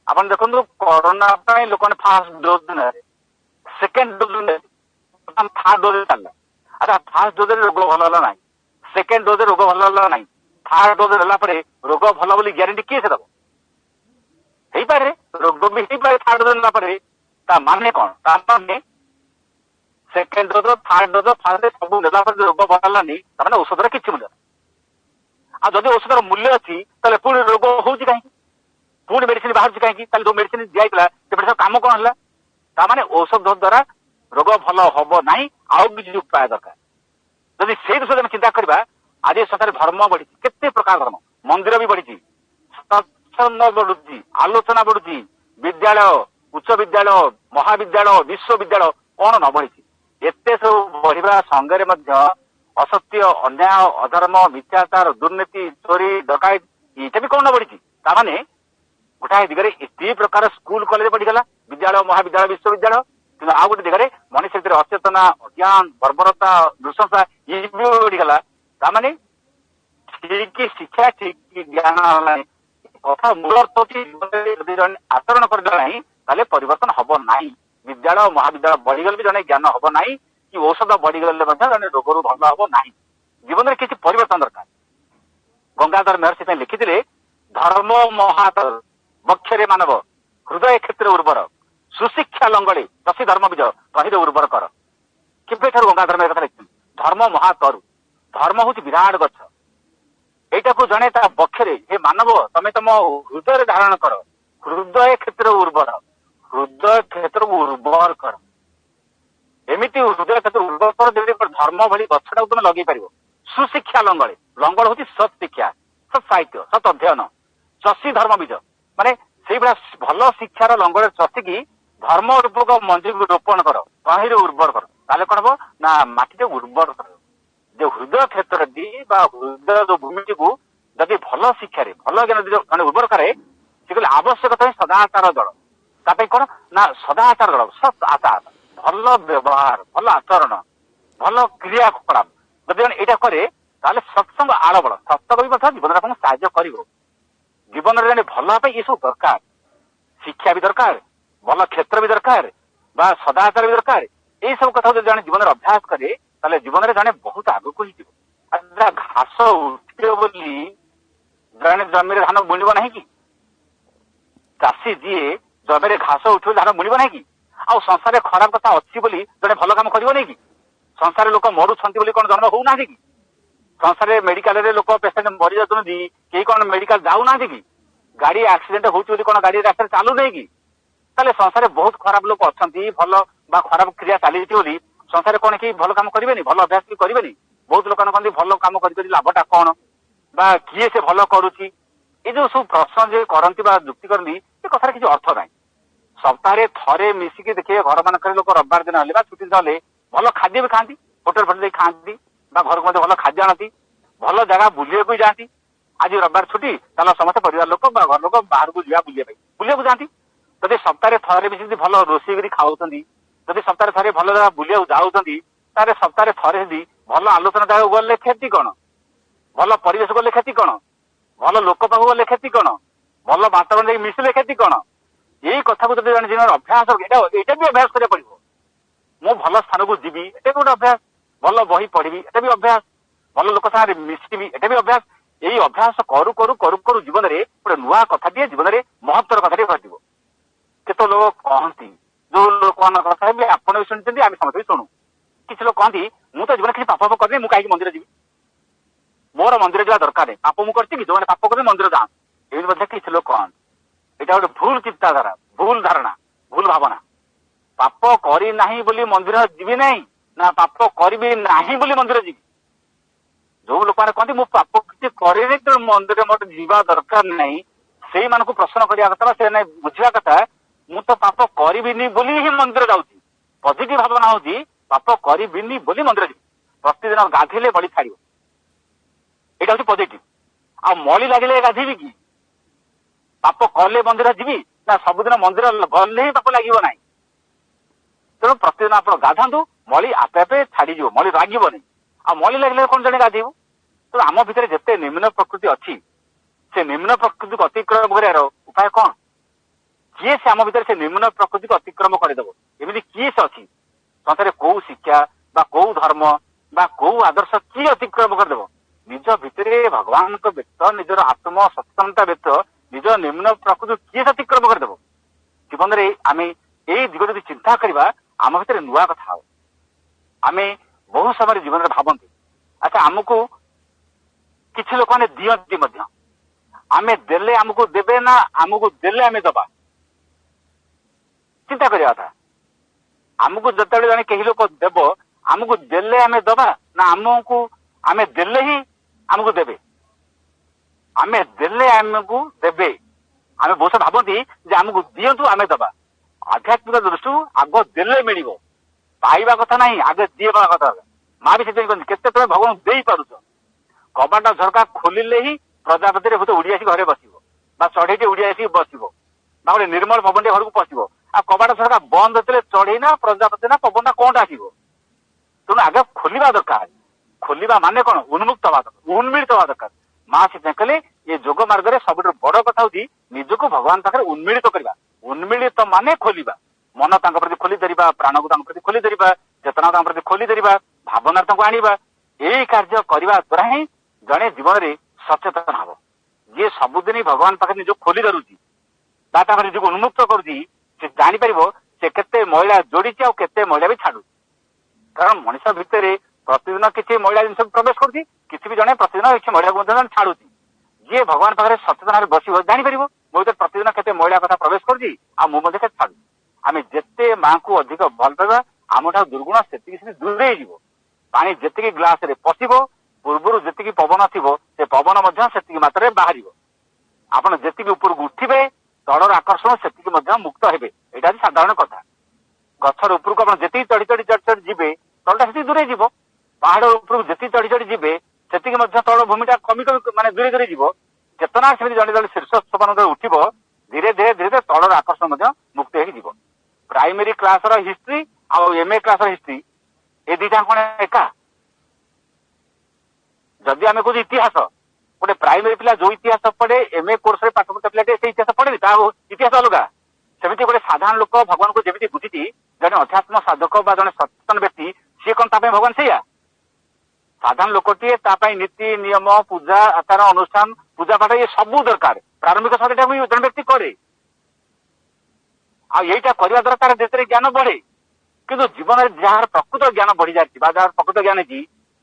ଆପଣ ଦେଖନ୍ତୁ କରୋନା ପାଇଁ ଲୋକମାନେ ଫାଷ୍ଟ ଡୋଜ ନେଲେ, ସେକେଣ୍ଡ ଡୋଜ ନେଲେ, ଥାର୍ଡ ଡୋଜ ଚାଲିଲା। ଆଚ୍ଛା ଫାଷ୍ଟ ଡୋଜରେ ରୋଗ ଭଲ ହେଲା ନାହିଁ, ସେକେଣ୍ଡ ଡୋଜରେ ରୋଗ ଭଲ ହେଲା ନାହିଁ, ଥାର୍ଡ ଡୋଜ ନେଲା ପରେ ରୋଗ ଭଲ ବୋଲି ଗ୍ୟାରେଣ୍ଟି କିଏ ସେ ଦବ? ହେଇପାରେ ରୋଗ ବି ହେଇପାରେ ଥାର୍ଡ ଡୋଜ ନେଲା ପରେ। ତା ମାନେ କଣ? ତା ମାନେ second dose, third dose, first ସବୁ ନେଲା ପରେ ରୋଗ ଭଲ ହେଲାନି, ତାମାନେ ଔଷଧର କିଛି ମୂଲ୍ୟ ନାହିଁ। ଆଉ ଯଦି ଔଷଧର ମୂଲ୍ୟ ଅଛି ତାହେଲେ ପୁଣି ରୋଗ ହଉଛି କାହିଁକି? ପୁଣି ମେଡିସିନ ବାହାରୁଛି କାହିଁକି? ତାହେଲେ ଯୋଉ ମେଡିସିନ ଦିଆଯାଇଥିଲା ସେ ମେଡିସିନ କାମ କଣ ହେଲା? ତାମାନେ ଔଷଧ ଦ୍ୱାରା ରୋଗ ଭଲ ହବ ନାହିଁ, ଆଉ କିଛି ଉପାୟ ଦରକାର। ଯଦି ସେଇ ବିଷୟରେ ଆମେ ଚିନ୍ତା କରିବା, ଆଜି ସଂସାରରେ ଧର୍ମ ବଢିଛି, କେତେ ପ୍ରକାର ଧର୍ମ, ମନ୍ଦିର ବି ବଢିଛି, ସତ୍ସଙ୍ଗ ବଢୁଛି, ଆଲୋଚନା ବଢୁଛି, ବିଦ୍ୟାଳୟ, ଉଚ୍ଚ ବିଦ୍ୟାଳୟ, ମହାବିଦ୍ୟାଳୟ, ବିଶ୍ୱବିଦ୍ୟାଳୟ କଣ ନ ବଢିଛି। ଏତେ ସବୁ ବଢିବା ସଙ୍ଗରେ ମଧ୍ୟ ଅସତ୍ୟ, ଅନ୍ୟାୟ, ଅଧର୍ମ, ମିଥ୍ୟାଚାର, ଦୁର୍ନୀତି, ଚୋରି, ଡକାୟତ ଏଇଟା ବି କଣ ନ ବଢିଛି। ତାମାନେ ଗୋଟାଏ ଦିଗରେ ଏତେ ପ୍ରକାର ସ୍କୁଲ କଲେଜ ବଢିଗଲା, ବିଦ୍ୟାଳୟ, ମହାବିଦ୍ୟାଳୟ, ବିଶ୍ୱବିଦ୍ୟାଳୟ, କିନ୍ତୁ ଆଉ ଗୋଟେ ଦିଗରେ ମଣିଷ ଭିତରେ ଅଚେତନା, ଅଜ୍ଞାନ, ବର୍ବରତା, ନୃଶଂସା ଇଏ ବି ବଢିଗଲା। ତାମାନେ ଠିକ ଶିକ୍ଷା, ଠିକ ଜ୍ଞାନ ହେଲାନି। କଥା ମୂଳ ଅର୍ଥ ହଉଛି ଯଦି ଜଣେ ଆଚରଣ କରିଦେଲା ନାହିଁ ତାହେଲେ ପରିବର୍ତ୍ତନ ହବ ନାହିଁ। ବିଦ୍ୟାଳୟ, ମହାବିଦ୍ୟାଳୟ ବଢିଗଲେ ବି ଜଣେ ଜ୍ଞାନ ହବ ନାହିଁ, କି ଔଷଧ ବଢିଗଲେ ମଧ୍ୟ ଜଣେ ରୋଗରୁ ଭଲ ହବ ନାହିଁ। ଜୀବନରେ କିଛି ପରିବର୍ତ୍ତନ ଦରକାର। ଗଙ୍ଗାଧର ମେହର ସେଥିପାଇଁ ଲେଖିଥିଲେ, ଧର୍ମ ମହାତର ବକ୍ଷରେ ମାନବ, ହୃଦୟ କ୍ଷେତ୍ର ଉର୍ବର, ସୁଶିକ୍ଷା ଲଙ୍ଗଳେ ପ୍ରସି ଧର୍ମ ବିଜୟ ତହିଁରେ ଉର୍ବର କର। କେବେଠାରୁ ଗଙ୍ଗାଧର ମେହର କଥା ଲେଖିଛନ୍ତି? ଧର୍ମ ମହାତରୁ, ଧର୍ମ ହଉଛି ବିରାଟ ଗଛ, ଏଇଟାକୁ ଜଣେ ତା ବକ୍ଷରେ, ହେ ମାନବ ତମେ ତମ ହୃଦୟରେ ଧାରଣ କର, ହୃଦୟ କ୍ଷେତ୍ର ଉର୍ବର, ହୃଦୟ କ୍ଷେତ୍ରକୁ ଉର୍ବର କର। ଏମିତି ହୃଦୟ କ୍ଷେତ୍ର ଉର୍ବର କର ଯେମିତି ଧର୍ମ ଭଳି ଗଛଟାକୁ ତମେ ଲଗେଇ ପାରିବ। ସୁଶିକ୍ଷା ଲଙ୍ଗଳେ, ଲଙ୍ଗଳ ହଉଛି ସତ୍ ଶିକ୍ଷା, ସତ୍ ସାହିତ୍ୟ, ସତ୍ ଅଧ୍ୟୟନ, ଚଷି ଧର୍ମ ବୀଜ, ମାନେ ସେଇଭଳିଆ ଭଲ ଶିକ୍ଷାର ଲଙ୍ଗଳରେ ଚଷିକି ଧର୍ମ ରୂପକ ମଞ୍ଜିକୁ ରୋପଣ କର, ତହିଁରେ ଉର୍ବର କର। ତାହେଲେ କଣ ହବ ନା ମାଟିରେ ଉର୍ବର କର। ଯୋଉ ହୃଦୟ କ୍ଷେତ୍ରଟି ବା ହୃଦୟ ଯୋଉ ଭୂମିଟିକୁ ଯଦି ଭଲ ଶିକ୍ଷାରେ, ଭଲ ଜ୍ଞାନ ଜଣେ ଉର୍ବର କରେ, ସେ କହିଲେ ଆବଶ୍ୟକତା ହିଁ ସଦାଚାର ଜଳ। ତା ପାଇଁ କଣ ନା ସଦାଚାର ଜଳ, ସତ୍ ଆଚାର, ଭଲ ବ୍ୟବହାର, ଭଲ ଆଚରଣ, ଭଲ କ୍ରିୟାକଳାପ ଯଦି ଜଣେ ଏଇଟା କରେ ତାହେଲେ ସତ୍ସଙ୍ଗ ଆଳ ବଳ, ସତ୍ସଙ୍ଗ ବି ମଧ୍ୟ ଜୀବନରେ ଆପଣଙ୍କୁ ସାହାଯ୍ୟ କରିବ। ଜୀବନରେ ଜଣେ ଭଲ ହେବା ପାଇଁ ଏସବୁ ଦରକାର। ଶିକ୍ଷା ବି ଦରକାର, ଭଲ କ୍ଷେତ୍ର ବି ଦରକାର, ବା ସଦାଚାର ବି ଦରକାର। ଏଇ ସବୁ କଥା ଯଦି ଜଣେ ଜୀବନରେ ଅଭ୍ୟାସ କରେ ତାହେଲେ ଜୀବନରେ ଜଣେ ବହୁତ ଆଗକୁ ହେଇଯିବ। ଘାସ ଉଠିବ ବୋଲି ଜଣେ ଜମିରେ ଧାନ ବୁଣିବ ନାହିଁ କି? ଚାଷୀ ଯିଏ ଜମିରେ ଘାସ ଉଠିବ ଧାନ ବୁଣିବ ନାହିଁ କି? ଆଉ ସଂସାରରେ ଖରାପ କଥା ଅଛି ବୋଲି ଜଣେ ଭଲ କାମ କରିବ ନାହିଁ କି? ସଂସାରରେ ଲୋକ ମରୁଛନ୍ତି ବୋଲି କଣ ଜନ୍ମ ହଉନାହାନ୍ତି କି? ସଂସାରରେ ମେଡିକାଲରେ ଲୋକ ପେସେଣ୍ଟ ମରି ଯାଉଛନ୍ତି, କେହି କଣ ମେଡିକାଲ ଯାଉନାହାନ୍ତି କି? ଗାଡି ଆକ୍ସିଡେଣ୍ଟ ହଉଛି ବୋଲି କଣ ଗାଡି ରାସ୍ତାରେ ଚାଲୁନାହିଁ କି? ତାହେଲେ ସଂସାରରେ ବହୁତ ଖରାପ ଲୋକ ଅଛନ୍ତି, ଭଲ ବା ଖରାପ କ୍ରିୟା ଚାଲିଛି ବୋଲି ସଂସାରରେ କଣ କେହି ଭଲ କାମ କରିବେନି, ଭଲ ଅଭ୍ୟାସ ବି କରିବେନି? ବହୁତ ଲୋକ କହନ୍ତି ଭଲ କାମ କରି ଲାଭଟା କଣ, ବା କିଏ ସେ ଭଲ କରୁଛି? ଏଇ ଯୋଉ ସବୁ ପ୍ରଶ୍ନ ଯେ କରନ୍ତି ବା ଯୁକ୍ତି କରନ୍ତି, ଏ କଥାରେ କିଛି ଅର୍ଥ ନାହିଁ। ସପ୍ତାହରେ ଥରେ ମିଶିକି ଦେଖିବେ ଘର ମାନଙ୍କରେ ଲୋକ ରବିବାର ଦିନ ହେଲେ ବା ଛୁଟି ଦିନ ହେଲେ ଭଲ ଖାଦ୍ୟ ବି ଖାଆନ୍ତି, ହୋଟେଲ ଫୋଟେଲ ଦେଇ ଖାଆନ୍ତି, ବା ଘରକୁ ମଧ୍ୟ ଭଲ ଖାଦ୍ୟ ଆଣନ୍ତି, ଭଲ ଜାଗା ବୁଲିବାକୁ ବି ଯାଆନ୍ତି। ଆଜି ରବିବାର ଛୁଟି, ତାହେଲେ ସମସ୍ତେ ପରିବାର ଲୋକ ବା ଘର ଲୋକ ବାହାରକୁ ଯିବା ବୁଲିବା ପାଇଁ ବୁଲିବାକୁ ଯାଆନ୍ତି। ଯଦି ସପ୍ତାହରେ ଥରେ ବି ସେମିତି ଭଲ ରୋଷେଇ କରି ଖାଉଛନ୍ତି, ଯଦି ସପ୍ତାହରେ ଥରେ ଭଲ ଜାଗା ବୁଲିବାକୁ ଯାଉଛନ୍ତି ତାହେଲେ ସପ୍ତାହରେ ଥରେ ଯଦି ଭଲ ଆଲୋଚନା ଜାଗାକୁ ଗଲେ କ୍ଷତି କଣ? ଭଲ ପରିବେଶ ଗଲେ କ୍ଷତି କଣ? ଭଲ ଲୋକ ପାଖକୁ ଗଲେ କ୍ଷତି କଣ? ଭଲ ବାତାବରଣ ଯାଇକି ମିଶିଲେ କ୍ଷତି କଣ? ଏଇ କଥାକୁ ଯଦି ଜଣେ ଜଣର ଅଭ୍ୟାସ ଏଇଟା ବି ଅଭ୍ୟାସ କରିବାକୁ ପଡିବ। ମୁଁ ଭଲ ସ୍ଥାନକୁ ଯିବି ଏଟା ବି ଗୋଟେ ଅଭ୍ୟାସ। ଭଲ ବହି ପଢିବି ଏଟା ବି ଅଭ୍ୟାସ। ଭଲ ଲୋକ ସାଙ୍ଗରେ ମିଶିବି ଏଟା ବି ଅଭ୍ୟାସ। ଏଇ ଅଭ୍ୟାସ କରୁ କରୁ କରୁ କରୁ ଜୀବନରେ ଗୋଟେ ନୂଆ କଥାଟିଏ ଜୀବନରେ ମହତ୍ତର କଥାଟିଏ ଘଟିବ। କେତେ ଲୋକ କହନ୍ତି, ଯୋଉ ଲୋକମାନଙ୍କ କଥା ବି ଆପଣ ବି ଶୁଣିଛନ୍ତି ଆମେ ସମସ୍ତେ ବି ଶୁଣୁ। କିଛି ଲୋକ କହନ୍ତି ମୁଁ ତ ଜୀବନରେ କିଛି ପାପ କରିନି, ମୁଁ କାହିଁକି ମନ୍ଦିର ଯିବି, ମୋର ମନ୍ଦିର ଯିବା ଦରକାର ନାହିଁ, ପାପ ମୁଁ କରିଛି କି ଯୋଉମାନେ ପାପ କରିବେ ମନ୍ଦିର ଯାଆନ୍ତି। ଏମିତି ମଧ୍ୟ କିଛି ଲୋକ କହନ୍ତି। ଏଇଟା ଗୋଟେ ଭୁଲ ଚିନ୍ତାଧାରା, ଭୁଲ ଧାରଣା, ଭୁଲ ଭାବନା। ପାପ କରି ନାହିଁ ବୋଲି ମନ୍ଦିର ଯିବି ନାହିଁ, ନା ପାପ କରିବି ନାହିଁ ବୋଲି ମନ୍ଦିର ଯିବି। ଯୋଉ ଲୋକମାନେ କହନ୍ତି ମୁଁ ପାପ କିଛି କରିନି ତେଣୁ ମନ୍ଦିରରେ ମୋର ଯିବା ଦରକାର ନାହିଁ, ସେଇମାନଙ୍କୁ ପ୍ରଶ୍ନ କରିବା କଥା ବା ସେମାନେ ବୁଝିବା କଥା ମୁଁ ତ ପାପ କରିବିନି ବୋଲି ହିଁ ମନ୍ଦିର ଯାଉଛି। ପଜିଟିଭ ଭାବନା ହଉଛି ପାପ କରିବିନି ବୋଲି ମନ୍ଦିର ଯିବି। ପ୍ରତିଦିନ ଗାଧେଇଲେ ବଳି ଛାଡିବ, ଏଇଟା ହଉଛି ପଜିଟିଭ। ଆଉ ମଳି ଲାଗିଲେ ଗାଧେଇବି କି? ପାପ କଲେ ମନ୍ଦିର ଯିବି, ନା ସବୁଦିନ ମନ୍ଦିର ଗଲେ ହିଁ ପାପ ଲାଗିବ ନାହିଁ। ତେଣୁ ପ୍ରତିଦିନ ଆପଣ ଗାଧାନ୍ତୁ, ମଳି ଆପେ ଆପେ ଛାଡିଯିବ, ମଳି ଲାଗିବନି। ଆଉ ମଳି ଲାଗିଲେ କଣ ଜଣେ ଗାଧେଇବୁ? ତେଣୁ ଆମ ଭିତରେ ଯେତେ ନିମ୍ନ ପ୍ରକୃତି ଅଛି ସେ ନିମ୍ନ ପ୍ରକୃତିକୁ ଅତିକ୍ରମ କରିବାର ଉପାୟ କଣ? କିଏ ସେ ଆମ ଭିତରେ ସେ ନିମ୍ନ ପ୍ରକୃତିକୁ ଅତିକ୍ରମ କରିଦେବ? ଏମିତି କିଏ ସେ ଅଛି? ସଂସାରରେ କୋଉ ଶିକ୍ଷା ବା କୋଉ ଧର୍ମ ବା କୋଉ ଆଦର୍ଶ କିଏ ଅତିକ୍ରମ କରିଦେବ? ନିଜ ଭିତରେ ଭଗବାନଙ୍କ ବ୍ୟକ୍ତ, ନିଜର ଆତ୍ମ ସଚେତନତା ବ୍ୟକ୍ତ ନିଜ ନିମ୍ନ ପ୍ରକୃତି କିଏ ଅତିକ୍ରମ କରିଦେବ? ଜୀବନରେ ଆମେ ଏଇ ଦିଗ ଯଦି ଚିନ୍ତା କରିବା ଆମ ଭିତରେ ନୂଆ କଥା ହବ। ଆମେ ବହୁ ସମୟରେ ଜୀବନରେ ଭାବନ୍ତି ଆଚ୍ଛା ଆମକୁ କିଛି ଲୋକମାନେ ଦିଅନ୍ତି ମଧ୍ୟ, ଆମେ ଦେଲେ ଆମକୁ ଦେବେ ନା ଆମକୁ ଦେଲେ ଆମେ ଦବା? ଚିନ୍ତା କରିବା କଥା। ଆମକୁ ଯେତେବେଳେ ଜଣେ କେହି ଲୋକ ଦେବ ଆମକୁ ଦେଲେ ଆମେ ଦବା ନା ଆମେ ଦେଲେ ହିଁ ଆମକୁ ଦେବେ? ଆମେ ଦେଲେ ଆମକୁ ଦେବେ। ଆମେ ବହୁତ ଭାବନ୍ତି ଯେ ଆମକୁ ଦିଅନ୍ତୁ ଆମେ ଦବା। ଆଧ୍ୟାତ୍ମିକ ଦୃଷ୍ଟିରୁ ଆଗ ଦେଲେ ମିଳିବ, ପାଇବା କଥା ନାହିଁ, ଆଗେ ଦିବା କଥା। ମା ବି ସେଥିପାଇଁ କହନ୍ତି କେତେ ତମେ ଭଗବାନ ଦେଇପାରୁଛ? କବାଟ ଝରକା ଖୋଲିଲେ ହିଁ ପ୍ରଜାପତିରେ ଭୂତ ଉଡି ଆସି ଘରେ ବସିବ, ବା ଚଢେଇଟେ ଉଡି ଆସିକି ବସିବ, ବା ଗୋଟେ ନିର୍ମଳ ପବନଟେ ଘରକୁ ପଶିବ। ଆଉ କବାଟ ଝରକା ବନ୍ଦ ହେଲେ ଚଢେଇ ନା ପ୍ରଜାପତି ନା ପବନ ନା କଣଟା ଆସିବ? ତେଣୁ ଆଗ ଖୋଲିବା ଦରକାର। ଖୋଲିବା ମାନେ କଣ? ଉନ୍ମୁକ୍ତ ହବା ଦରକାର, ଉନ୍ମିଳିତ ହବା ଦରକାର। ମା ସେଥିପାଇଁ କହିଲେ ଏ ଯୋଗ ମାର୍ଗରେ ସବୁଠାରୁ ବଡ କଥା ହଉଛି ନିଜକୁ ଭଗବାନ ପାଖରେ ଉନ୍ମିଳିତ କରିବା। ଉନ୍ମିଳିତ ମାନେ ଖୋଲିବା, ମନ ତାଙ୍କ ପ୍ରତି ଖୋଲି ଧରିବା, ପ୍ରାଣକୁ ତାଙ୍କ ପ୍ରତି ଖୋଲି ଧରିବା, ଚେତନା ତାଙ୍କ ପ୍ରତି ଖୋଲି ଧରିବା, ଭାବନାରେ ତାଙ୍କୁ ଆଣିବା। ଏଇ କାର୍ଯ୍ୟ କରିବା ଦ୍ୱାରା ହିଁ ଜଣେ ଜୀବନରେ ସଚେତନ ହବ। ଯିଏ ସବୁଦିନ ଭଗବାନ ପାଖରେ ନିଜକୁ ଖୋଲି ଧରୁଛି ବା ତାଙ୍କର ନିଜକୁ ଉନ୍ମୁକ୍ତ କରୁଛି, ସେ ଜାଣିପାରିବ ସେ କେତେ ମଇଳା ଯୋଡିଛି ଆଉ କେତେ ମଇଳା ବି ଛାଡୁଛି। କାରଣ ମଣିଷ ଭିତରେ ପ୍ରତିଦିନ କିଛି ମଇଳା ଜିନିଷ ପ୍ରବେଶ କରୁଛି, କିଛି ବି ଜଣେ ପ୍ରତିଦିନ କିଛି ମଇଳାକୁ ମଧ୍ୟ ଛାଡୁଛି। ଯିଏ ଭଗବାନ ପାଖରେ ସଚେତନରେ ବସିବ ଜାଣିପାରିବ ମୋ ଭିତରେ ପ୍ରତିଦିନ କେତେ ମଇଳା କଥା ପ୍ରବେଶ କରୁଛି ଆଉ ମୁଁ ମଧ୍ୟ କେତେ ଛାଡୁଛି। ଆମେ ଯେତେ ମାଙ୍କୁ ଅଧିକ ଭଲ ପାଇବା ଆମଠାରୁ ଦୁର୍ଗୁଣ ସେତିକି ଦୂରେଇ ଯିବ। ପାଣି ଯେତିକି ଗ୍ଲାସରେ ପଶିବ ପୂର୍ବରୁ ଯେତିକି ପବନ ଥିବ ସେ ପବନ ମଧ୍ୟ ସେତିକି ମାତ୍ରାରେ ବାହାରିବ। ଆପଣ ଯେତିକି ଉପରକୁ ଉଠିବେ ତଳର ଆକର୍ଷଣ ସେତିକି ମଧ୍ୟ ମୁକ୍ତ ହେବେ। ଏଇଟା ହେଉଛି ସାଧାରଣ କଥା। ଗଛର ଉପରକୁ ଆପଣ ଯେତିକି ଚଢି ଚଢି ଚଢି ଚଢି ଯିବେ ତଳଟା ସେତିକି ଦୂରେଇ ଯିବ। ପାହାଡ ଉପରକୁ ଯେତିକି ଚଢି ଚଢି ଯିବେ ସେତିକି ମଧ୍ୟ ତଳ ଭୂମିଟା କମି କମି ମାନେ ଦୂରେ ଦୂରେ ଯିବ। ଚେତନା ସେମିତି ଜଣେ ଜଣେ ଶୀର୍ଷ ସ୍ଥାନ ଉଠିବ, ଧୀରେ ଧୀରେ ଧୀରେ ଧୀରେ ତଳର ଆକର୍ଷଣ ମଧ୍ୟ ମୁକ୍ତ ହେଇକି ଯିବ। ପ୍ରାଇମେରୀ କ୍ଲାସର ହିଷ୍ଟ୍ରି ଆଉ MA କ୍ଲାସର ହିଷ୍ଟ୍ରି ଏ ଦିଟା କଣ ଏକା? ଯଦି ଆମେ କହୁଛୁ ଇତିହାସ, ଗୋଟେ ପ୍ରାଇମେରୀ ପିଲା ଯୋଉ ଇତିହାସ ପଢେ MA କୋର୍ସରେ ପାଠ ପଢୁଥିବା ପିଲାଟେ ସେ ଇତିହାସ ପଢେନି, ତା ଇତିହାସ ଅଲଗା। ସେମିତି ଗୋଟେ ସାଧାରଣ ଲୋକ ଭଗବାନଙ୍କୁ ଯେମିତି ବୁଝିଛି, ଜଣେ ଅଧ୍ୟାତ୍ମ ସାଧକ ବା ଜଣେ ସଚେତନ ବ୍ୟକ୍ତି ସିଏ କଣ ତା ପାଇଁ ଭଗବାନ ସେଇଆ? ସାଧାରଣ ଲୋକଟିଏ ତା ପାଇଁ ନୀତି ନିୟମ, ପୂଜା ଆଚାର ଅନୁଷ୍ଠାନ, ପୂଜା ପାଠ ଏ ସବୁ ଦରକାର। ପ୍ରାରମ୍ଭିକ ସମୟରେ ବି ଜଣେ ବ୍ୟକ୍ତି କରେ, ଆଉ ଏଇଟା କରିବା ଦ୍ୱାରା ତାର ଦେଶରେ ଜ୍ଞାନ ବଢେ। କିନ୍ତୁ ଜୀବନରେ ଯାହାର ପ୍ରକୃତ ଜ୍ଞାନ ବଢି ଯାଇଛି ବା ଯାହାର ପ୍ରକୃତ ଜ୍ଞାନ ଅଛି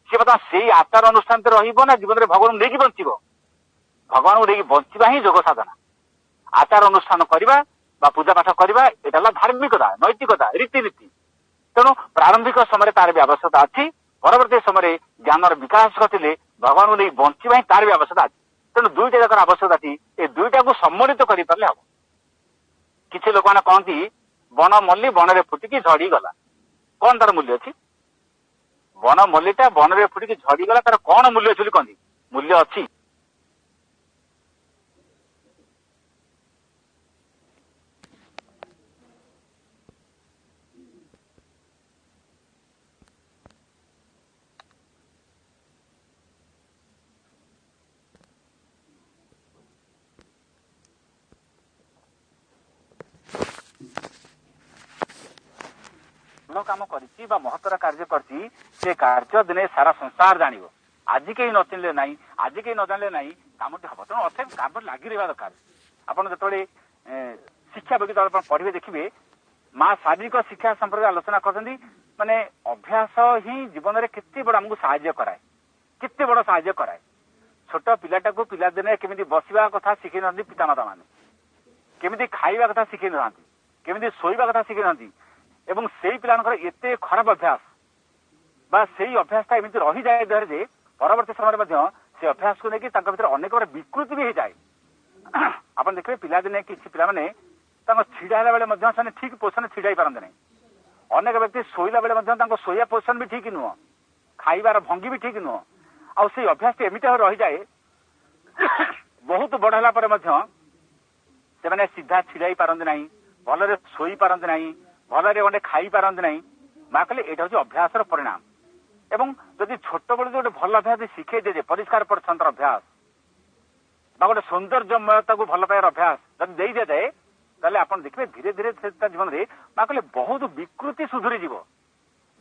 ସିଏ ବର୍ତ୍ତମାନ ସେଇ ଆଚାର ଅନୁଷ୍ଠାନରେ ରହିବ ନା ଜୀବନରେ ଭଗବାନଙ୍କୁ ନେଇକି ବଞ୍ଚିବ? ଭଗବାନଙ୍କୁ ନେଇକି ବଞ୍ଚିବା ହିଁ ଯୋଗ ସାଧନା। ଆଚାର ଅନୁଷ୍ଠାନ କରିବା ବା ପୂଜା ପାଠ କରିବା ଏଇଟା ହେଲା ଧାର୍ମିକତା, ନୈତିକତା, ରୀତିନୀତି। ତେଣୁ ପ୍ରାରମ୍ଭିକ ସମୟରେ ତାର ବି ଆବଶ୍ୟକତା ଅଛି, ପରବର୍ତ୍ତୀ ସମୟରେ ଜ୍ଞାନର ବିକାଶ ଘଟିଲେ ଭଗବାନଙ୍କୁ ନେଇ ବଞ୍ଚିବା ହିଁ ତାର ବି ଆବଶ୍ୟକତା ଅଛି। ତେଣୁ ଦୁଇଟା ଯାକର ଆବଶ୍ୟକତା ଅଛି, ଏ ଦୁଇଟାକୁ ସମ୍ମିଳିତ କରିପାରିଲେ ହବ। କିଛି ଲୋକମାନେ କହନ୍ତି ବନ ମଲ୍ଲି ବନରେ ଫୁଟିକି ଝଡିଗଲା, କଣ ତାର ମୂଲ୍ୟ ଅଛି? ବନ ମଲ୍ଲିଟା ବନରେ ଫୁଟିକି ଝଡିଗଲା, ତାର କଣ ମୂଲ୍ୟ ଅଛି ବୋଲି କହନ୍ତି? ମୂଲ୍ୟ ଅଛି। ଭଲ କାମ କରିଛି ବା ମହତ୍ତର କାର୍ଯ୍ୟ କରିଛି ସେ କାର୍ଯ୍ୟ ଦିନେ ସାରା ସଂସାର ଜାଣିବ। ଆଜି କେହି ନ ଚିହ୍ନିଲେ ନାହିଁ, ଆଜି କେହି ନ ଜାଣିଲେ ନାହିଁ, କାମଟି ହବ। ତେଣୁ ଅର୍ଥାତ୍ କାମ ଲାଗି ରହିବା ଦରକାର। ଆପଣ ଯେତେବେଳେ ଶିକ୍ଷା ବହି ଆପଣ ପଢିବେ ଦେଖିବେ ମା ଶାରୀରିକ ଶିକ୍ଷା ସମ୍ପର୍କରେ ଆଲୋଚନା କରିଛନ୍ତି। ମାନେ ଅଭ୍ୟାସ ହିଁ ଜୀବନରେ କେତେ ବଡ ଆମକୁ ସାହାଯ୍ୟ କରାଏ, କେତେ ବଡ ସାହାଯ୍ୟ କରାଏ। ଛୋଟ ପିଲାଟାକୁ ପିଲାଦିନେ କେମିତି ବସିବା କଥା ଶିଖେଇ ନାହାନ୍ତି ପିତାମାତା ମାନେ, କେମିତି ଖାଇବା କଥା ଶିଖେଇ ନାହାନ୍ତି, କେମିତି ଶୋଇବା କଥା ଶିଖେଇ ନାହାନ୍ତି। ଏବଂ ସେଇ ପିଲାମାନଙ୍କର ଏତେ ଖରାପ ଅଭ୍ୟାସ ବା ସେଇ ଅଭ୍ୟାସଟା ଏମିତି ରହିଯାଏ ଦେହରେ ଯେ ପରବର୍ତ୍ତୀ ସମୟରେ ମଧ୍ୟ ସେ ଅଭ୍ୟାସକୁ ନେଇକି ତାଙ୍କ ଭିତରେ ଅନେକ ବଡ ବିକୃତି ବି ହେଇଯାଏ। ଆପଣ ଦେଖିବେ ପିଲାଦିନେ କିଛି ପିଲାମାନେ ତାଙ୍କ ଛିଡା ହେଲା ବେଳେ ମଧ୍ୟ ସେମାନେ ଠିକ ପୋଜିସନରେ ଛିଡା ହେଇପାରନ୍ତି ନାହିଁ। ଅନେକ ବ୍ୟକ୍ତି ଶୋଇଲା ବେଳେ ମଧ୍ୟ ତାଙ୍କ ଶୋଇବା ପୋଜିସନ ବି ଠିକ ନୁହଁ, ଖାଇବାର ଭଙ୍ଗୀ ବି ଠିକ ନୁହଁ। ଆଉ ସେଇ ଅଭ୍ୟାସଟି ଏମିତି ଭାବେ ରହିଯାଏ ବହୁତ ବଡ ହେଲା ପରେ ମଧ୍ୟ ସେମାନେ ସିଧା ଛିଡା ହେଇପାରନ୍ତି ନାହିଁ, ଭଲରେ ଶୋଇ ପାରନ୍ତି ନାହିଁ, ଭଲରେ ଗଣ୍ଡେ ଖାଇ ପାରନ୍ତି ନାହିଁ। ମା କହିଲେ ଏଇଟା ହଉଛି ଅଭ୍ୟାସର ପରିଣାମ। ଏବଂ ଯଦି ଛୋଟବେଳୁ ଗୋଟେ ଭଲ ଅଭ୍ୟାସ ଶିଖେଇ ଦିଆଯାଏ, ପରିଷ୍କାର ପରିଚ୍ଛନ୍ନର ଅଭ୍ୟାସ ବା ଗୋଟେ ସୌନ୍ଦର୍ଯ୍ୟମୟତାକୁ ଭଲ ପାଇବାର ଅଭ୍ୟାସ ଯଦି ଦେଇ ଦିଆଯାଏ, ତାହେଲେ ଆପଣ ଦେଖିବେ ଧୀରେ ଧୀରେ ତା ଜୀବନରେ ମା କହିଲେ ବହୁତ ବିକୃତି ସୁଧୁରିଯିବ।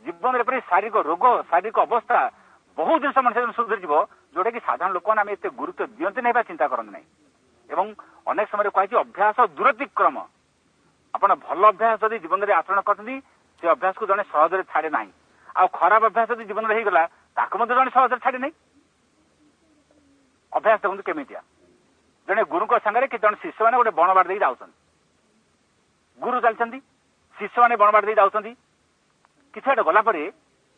ଜୀବନରେ ଏପରି ଶାରୀରିକ ରୋଗ, ଶାରୀରିକ ଅବସ୍ଥା ବହୁତ ଜିନିଷ ମଣିଷ ସୁଧୁରିଯିବ ଯୋଉଟା କି ସାଧାରଣ ଲୋକମାନେ ଆମେ ଏତେ ଗୁରୁତ୍ୱ ଦିଅନ୍ତି ନାହିଁ ବା ଚିନ୍ତା କରନ୍ତି ନାହିଁ। ଏବଂ ଅନେକ ସମୟରେ କୁହାଯାଇଛି ଅଭ୍ୟାସ ଦୂରତିକ୍ରମ। ଆପଣ ଭଲ ଅଭ୍ୟାସ ଯଦି ଜୀବନରେ ଆଚରଣ କରୁଛନ୍ତି ସେ ଅଭ୍ୟାସକୁ ଜଣେ ସହଜରେ ଛାଡେ ନାହିଁ। ଆଉ ଖରାପ ଅଭ୍ୟାସ ଯଦି ଜୀବନରେ ହେଇଗଲା ତାକୁ ମଧ୍ୟ ଜଣେ ସହଜରେ ଛାଡେ ନାହିଁ। ଅଭ୍ୟାସ ଦେଖନ୍ତୁ କେମିତିଆ। ଜଣେ ଗୁରୁଙ୍କ ସାଙ୍ଗରେ କି ଜଣେ ଶିଷ୍ୟମାନେ ଗୋଟେ ବଣ ବାଟ ଦେଇକି ଯାଉଛନ୍ତି। ଗୁରୁ ଚାଲିଛନ୍ତି, ଶିଷ୍ୟମାନେ ବଣ ବାଟ ଦେଇ ଯାଉଛନ୍ତି। କିଛି ବାଟ ଗଲା ପରେ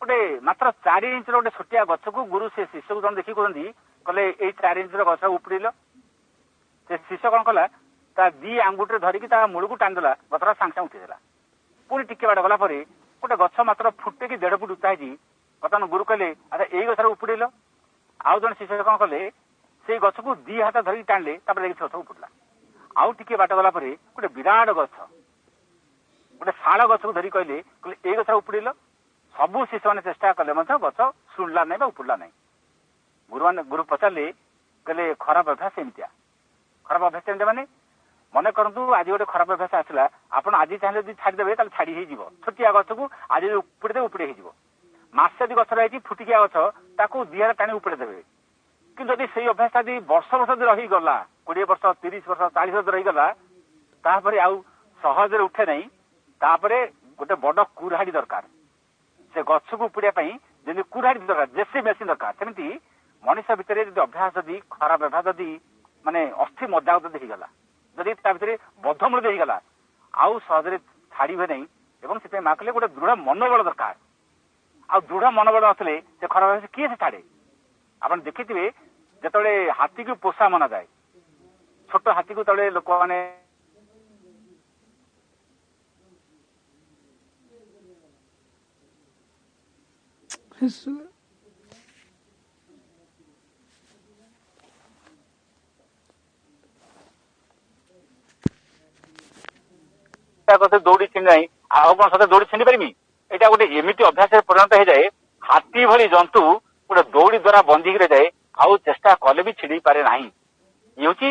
ଗୋଟେ ମାତ୍ର 4 ଇଞ୍ଚର ଗୋଟେ ଛୋଟିଆ ଗଛକୁ ଗୁରୁ ସେ ଶିଷ୍ୟକୁ ଜଣେ ଦେଖିକି କହୁଛନ୍ତି, କହିଲେ ଏଇ 4 ଇଞ୍ଚର ଗଛ ଉପୁଡ଼ିଲ। ସେ ଶିଷ୍ୟ କଣ କଲା, ତା 2 ଆଙ୍ଗୁଠିରେ ଧରିକି ତା ମୂଳକୁ ଟାଣିଦେଲା, ଗଛଟା ସାଙ୍ଗେ ସାଙ୍ଗେ ଉଠିଦେଲା। ପୁଣି ଟିକେ ବାଟ ଗଲା ପରେ ଗୋଟେ ଗଛ ମାତ୍ର ଫୁଟେ କି 1.5 ଫୁଟ ଉଚ୍ଚା ହେଇଛି। ବର୍ତ୍ତମାନ ଗୁରୁ କହିଲେ ଆଚ୍ଛା ଏଇ ଗଛରେ ଉପୁଡ଼ିଲ। ଆଉ ଜଣେ ଶିଷ୍ୟ କଣ କଲେ, ସେଇ ଗଛକୁ 2 ହାତ ଧରିକି ଟାଣିଲେ, ତାପରେ ଯାଇକି ଗଛ ଉପୁଡ଼ିଲା। ଆଉ ଟିକେ ବାଟ ଗଲା ପରେ ଗୋଟେ ବିରାଟ ଗଛ, ଗୋଟେ ଶାଳ ଗଛକୁ ଧରି କହିଲେ ଏଇ ଗଛରେ ଉପୁଡ଼ିଲ। ସବୁ ଶିଷ୍ୟମାନେ ଚେଷ୍ଟା କଲେ ମଧ୍ୟ ଗଛ ଶୁଣିଲା ନାହିଁ ବା ଉପୁଡ଼ିଲା ନାହିଁ। ଗୁରୁ ପଚାରିଲେ, କହିଲେ ଖରାପ ଅଭ୍ୟାସ ଏମିତିଆ। ଖରାପ ଅଭ୍ୟାସ ଏମିତି ମାନେ ମନେ କରନ୍ତୁ ଆଜି ଗୋଟେ ଖରାପ ଅଭ୍ୟାସ ଆସିଲା, ଆପଣ ଆଜି ଚାହିଁଲେ ଯଦି ଛାଡ଼ିଦେବେ ତାହେଲେ ଛାଡ଼ି ହେଇଯିବ। ଛୋଟିଆ ଗଛକୁ ଆଜି ଯଦି ଉପୁଡ଼ି ଦେବେ ଉପୁଡ଼ି ହେଇଯିବ। ମାସେ ଯଦି ଗଛ ରହିଛି ଫୁଟିକିଆ ଗଛ, ତାକୁ 2 ହାତ ଟାଣି ଉପୁଡ଼ି ଦେବେ। କିନ୍ତୁ ଯଦି ସେଇ ଅଭ୍ୟାସ ଯଦି ବର୍ଷ ବର୍ଷ ଯଦି ରହିଗଲା, 20 ବର୍ଷ 30 ବର୍ଷ 40 ବର୍ଷ ରହିଗଲା, ତାପରେ ଆଉ ସହଜରେ ଉଠେ ନାହିଁ। ତାପରେ ଗୋଟେ ବଡ କୁରାହାଡି ଦରକାର। ସେ ଗଛକୁ ଉପୁଡ଼ିବା ପାଇଁ ଯେମିତି କୁରାହାଡି ଦରକାର, ଜେସି ମେସିନ୍ ଦରକାର, ସେମିତି ମଣିଷ ଭିତରେ ଯଦି ଅଭ୍ୟାସ ଯଦି ଖରାପ ଅଭ୍ୟାସ ଯଦି ମାନେ ଅସ୍ଥି ମଜ୍ଜାଗତ ଯଦି ହେଇଗଲା, ଯଦି ତା ଭିତରେ ବଦ୍ଧମୂଳ ହେଇଗଲା, ଆଉ ସହଜରେ ଛାଡି ହୁଏ ନାହିଁ। ଏବଂ ସେଥିପାଇଁ ମା କହିଲେ ଗୋଟେ ଦୃଢ ମନୋବଳ ଦରକାର। ଆଉ ଦୃଢ ମନୋବଳ ନଥିଲେ ସେ ଖରାପ ଅଭ୍ୟାସ କିଏ ସେ ଛାଡେ? ଆପଣ ଦେଖିଥିବେ ଯେତେବେଳେ ହାତୀକୁ ପୋଷା ମନାଯାଏ, ଛୋଟ ହାତୀକୁ ତଳେ ଲୋକମାନେ ଦୌଡ଼ି ଛିଣ୍ଡି ନାହିଁ, ଆଉ କଣ ସତେ ଦୌଡ଼ି ଛିଣ୍ଡି ପାରିବି? ଏଇଟା ଗୋଟେ ଏମିତି ଅଭ୍ୟାସରେ ପରିଣତ ହେଇଯାଏ, ହାତୀ ଭଳି ଜନ୍ତୁ ଗୋଟେ ଦୌଡ଼ି ଦ୍ୱାରା ବନ୍ଧିକି ଯାଏ, ଆଉ ଚେଷ୍ଟା କଲେ ବି ଛିଣ୍ଡି ପାରେ ନାହିଁ। ଇଏ ହଉଛି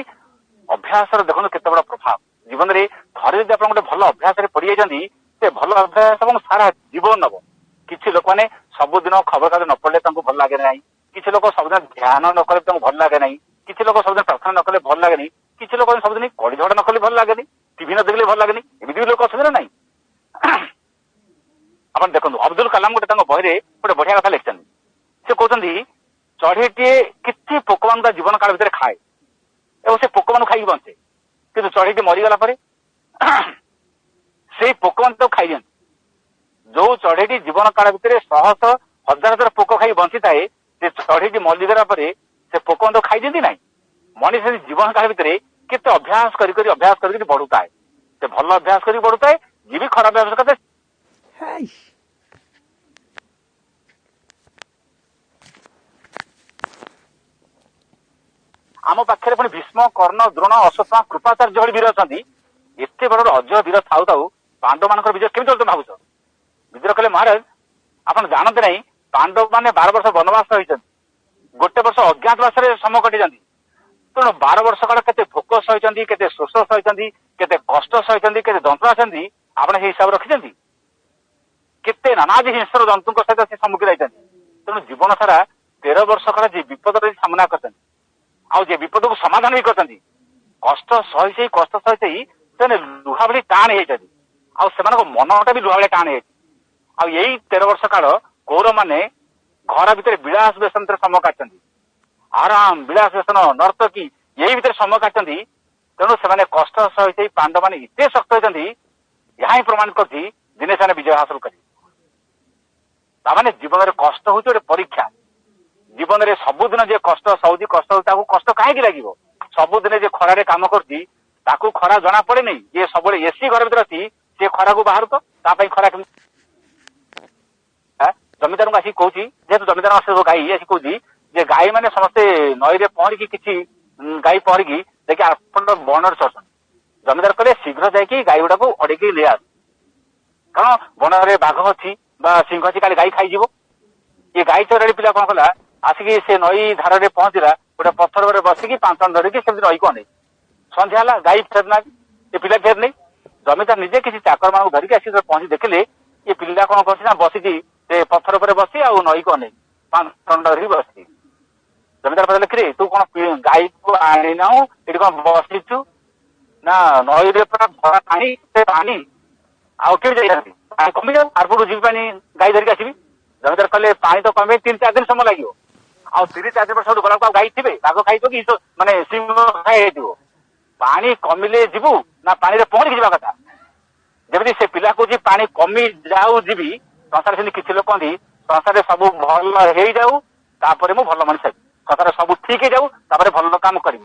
ଅଭ୍ୟାସର ଦେଖନ୍ତୁ କେତେ ବଡ ପ୍ରଭାବ ଜୀବନରେ। ଥରେ ଯଦି ଆପଣ ଗୋଟେ ଭଲ ଅଭ୍ୟାସରେ ପଡିଯାଇଛନ୍ତି, ସେ ଭଲ ଅଭ୍ୟାସ ଏବଂ ସାରା ଜୀବନ ନବ। କିଛି ଲୋକମାନେ ସବୁଦିନ ଖବରକାଗଜ ନ ପଢିଲେ ତାଙ୍କୁ ଭଲ ଲାଗେ ନାହିଁ। କିଛି ଲୋକ ସବୁଦିନ ଧ୍ୟାନ ନ କଲେ ତାଙ୍କୁ ଭଲ ଲାଗେ ନାହିଁ। କିଛି ଲୋକ ସବୁଦିନ ପ୍ରାର୍ଥନା ନ କଲେ ଭଲ ଲାଗେନି। କିଛି ଲୋକ ସବୁଦିନ କଳି ଝଗଡ଼ା ନ କଲେ ଭଲ ଲାଗେନି। ଟିଭି ନ ଦେଖିଲେ ଭଲ ଲାଗେନି। ଏମିତି ବି ଲୋକ ଅଛନ୍ତି ନା ନାହିଁ? ଆପଣ ଦେଖନ୍ତୁ ଅବଦୁଲ କାଲାମ ଗୋଟେ ତାଙ୍କ ବହିରେ ଗୋଟେ ବଢିଆ କଥା ଲେଖିଛନ୍ତି। ସେ କହୁଛନ୍ତି ଚଢେଇଟିଏ କିଛି ପୋକମାନଙ୍କୁ ତା ଜୀବନ କାଳ ଭିତରେ ଖାଏ ଏବଂ ସେ ପୋକମାନଙ୍କୁ ଖାଇକି ବଞ୍ଚେ। କିନ୍ତୁ ଚଢେଇଟି ମରିଗଲା ପରେ ସେଇ ପୋକମାନେ ତାକୁ ଖାଇଦିଅନ୍ତି। ଯୋଉ ଚଢେଇଟି ଜୀବନ କାଳ ଭିତରେ ଶହ ଶହ ହଜାର ହଜାର ପୋକ ଖାଇ ବଞ୍ଚିଥାଏ, ସେ ଚଢେଇଟି ମରିଗଲା ପରେ ସେ ପୋକମାନେ ତାକୁ ଖାଇଦିଅନ୍ତି ନାହିଁ। ମଣିଷ ଜୀବନ କାଳ ଭିତରେ କେତେ ଅଭ୍ୟାସ କରି ବଢୁଥାଏ। ସେ ଭଲ ଅଭ୍ୟାସ କରି ବଢୁଥାଏ, ଯିଏ ବି ଖରାପ ଅଭ୍ୟାସ କରିଥାଏ। ଆମ ପାଖରେ ପୁଣି ଭୀଷ୍ମ, କର୍ଣ୍ଣ, ଦ୍ରୋଣ, ଅଶ୍ୱତ୍ଥାମା, କୃପାଚାର୍ଯ୍ୟ ଭଳି ବୀର ଅଛନ୍ତି। ଏତେ ବଡ ଗୋଟେ ଅଜୟ ବୀର ଥାଉ ଥାଉ ପାଣ୍ଡବ ମାନଙ୍କର ବିଜୟ କେମିତି ତମେ ଭାବୁଛ? ବିଦ୍ରୋହ କଲେ ମହାରାଜ ଆପଣ ଜାଣନ୍ତି ନାହିଁ, ପାଣ୍ଡବ ମାନେ 12 ବର୍ଷ ବନବାସ ରହିଛନ୍ତି, 1 ବର୍ଷ ଅଜ୍ଞାତବାସରେ ସମୟ କଟିଛନ୍ତି। ତେଣୁ 12 ବର୍ଷ କାଳ କେତେ ଭୋକ ସହିଛନ୍ତି, କେତେ ଶୋଷ ସହିଛନ୍ତି, କେତେ କଷ୍ଟ ସହିଛନ୍ତି, କେତେ ଯନ୍ତ୍ରଣା ସହିଛନ୍ତି, ଆପଣ ସେଇ ହିସାବ ରଖିଛନ୍ତି? केते नानाजी हिंस्र जंतु सहित से सम्मुखीन होती तेणु जीवन सारा 13 वर्ष काल जी विपद सामना कर विपद को समाधान भी कर कष्ट सही कष्ट सही से लुहा भली टाण हो मनटा भी लुहा भली टाण हो 13 वर्ष काल कौरव मैंने घर भितर विलास व्यसन समय काटती आराम विलास व्यसन नर्तकी यही भितर समय काटती तेणु से कष्ट सही पांडव मैंने इतने शक्त होती यहाँ ही प्रमाण कर दिने से विजय हासिल कर जीवन में कष्ट हूँ गोटे परीक्षा जीवन में सबुदिन जे कष्ट सौदी कष्ट कष्ट कहीं लगे सबुदिन जे खरारे काम कर खरा जना पड़े नहीं ये सब एसी घर भर अच्छी सी खरा को बाहर तो खरा जमीदार को आसिक कहूँ जेहतु जमीदार गाई आसिक कहूँ जे गाई मैंने समस्ते नई पहरिकी किसी गाई पहरिकी देखिए आप बन चढ़ुन जमीदार कहले शीघ्र जाकि गाई गुड़ा को अड़ेकी ले आस कारण वन में बाघ अच्छी सिंह अच्छी काली गाई खाई ये गाई चोराड़ी पिला कौन कला आसिकी से नई धारा रे पहुंचला गोटे पत्थर पर बसिकी 5 जन धरिकी से नई को अने संध्या गाई फेरना ये पिला फेर नहीं जमीदार निजे किसी चाकर मान धरिकी आसिक पहुंची देखिले ये पिला कौन कर बसिकी से पत्थर पर बसी आ नई को अने 5 जन धरिकी बसी जमीदार पचारे कि तू कौन गाई को आनी ना ये कौन बसीचु ना नई भरा पानी से पानी आउ कमी जाओ आरपटू जी पानी गाई धरिकी आसबि जमीदार कहले पानी तो कमे 3-4 दिन समय लगे आ 3-4 दिन सब गला गाई थे बाघ खाई कि मानने सिंह खाई पानी कमिले जीवु ना पानी रे पहुंच जावा कथा जमी से पिला को पानी कमी जाऊ जीवी संसार से किसी लोग कहती संसार सब भल हो जाऊ तापर मु भल मनीष संसार सब ठीक हो जाऊ भल काम करी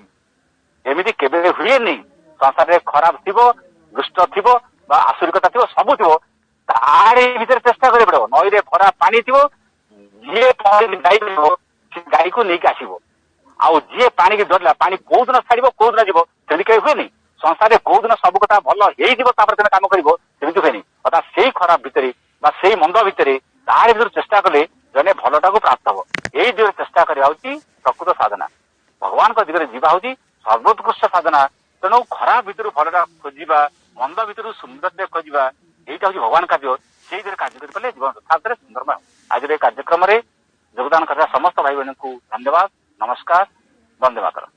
एमती केबे हुए नहीं संसार रे खराब थी दुष्ट थी आसुरिकता थी सब थी तारी भीतर चेष्टा करे पड़ो नई रे भरा पानी थी जी गाई गाई को लेकिन आसो आउ जी पानी की डरला पानी कौ दिन छाड़ कौ दिन जीव से कहीं हुए नहीं संसार में कौ दिन सब कथा भल हो काम करमती हुए अर्थात से खराब भितर से मंद भितर तार भर चेष्टा कले जने भलटा को प्राप्त हम यही दिगरे चेष्टा करा प्रकृत साधना भगवान दिगरे जीवा हूँ सर्वोत्कृष्ट साधना तेणु खराब भितर भलटा खोजा मंद भितर सुंदर खोजा यहीटा हूँ भगवान कार्य से कार्य करें जीवन यथार्थ सुंदर आज कार्यक्रम में योगदान कर समस्त भाई बहन को धन्यवाद नमस्कार वंदे मातरम।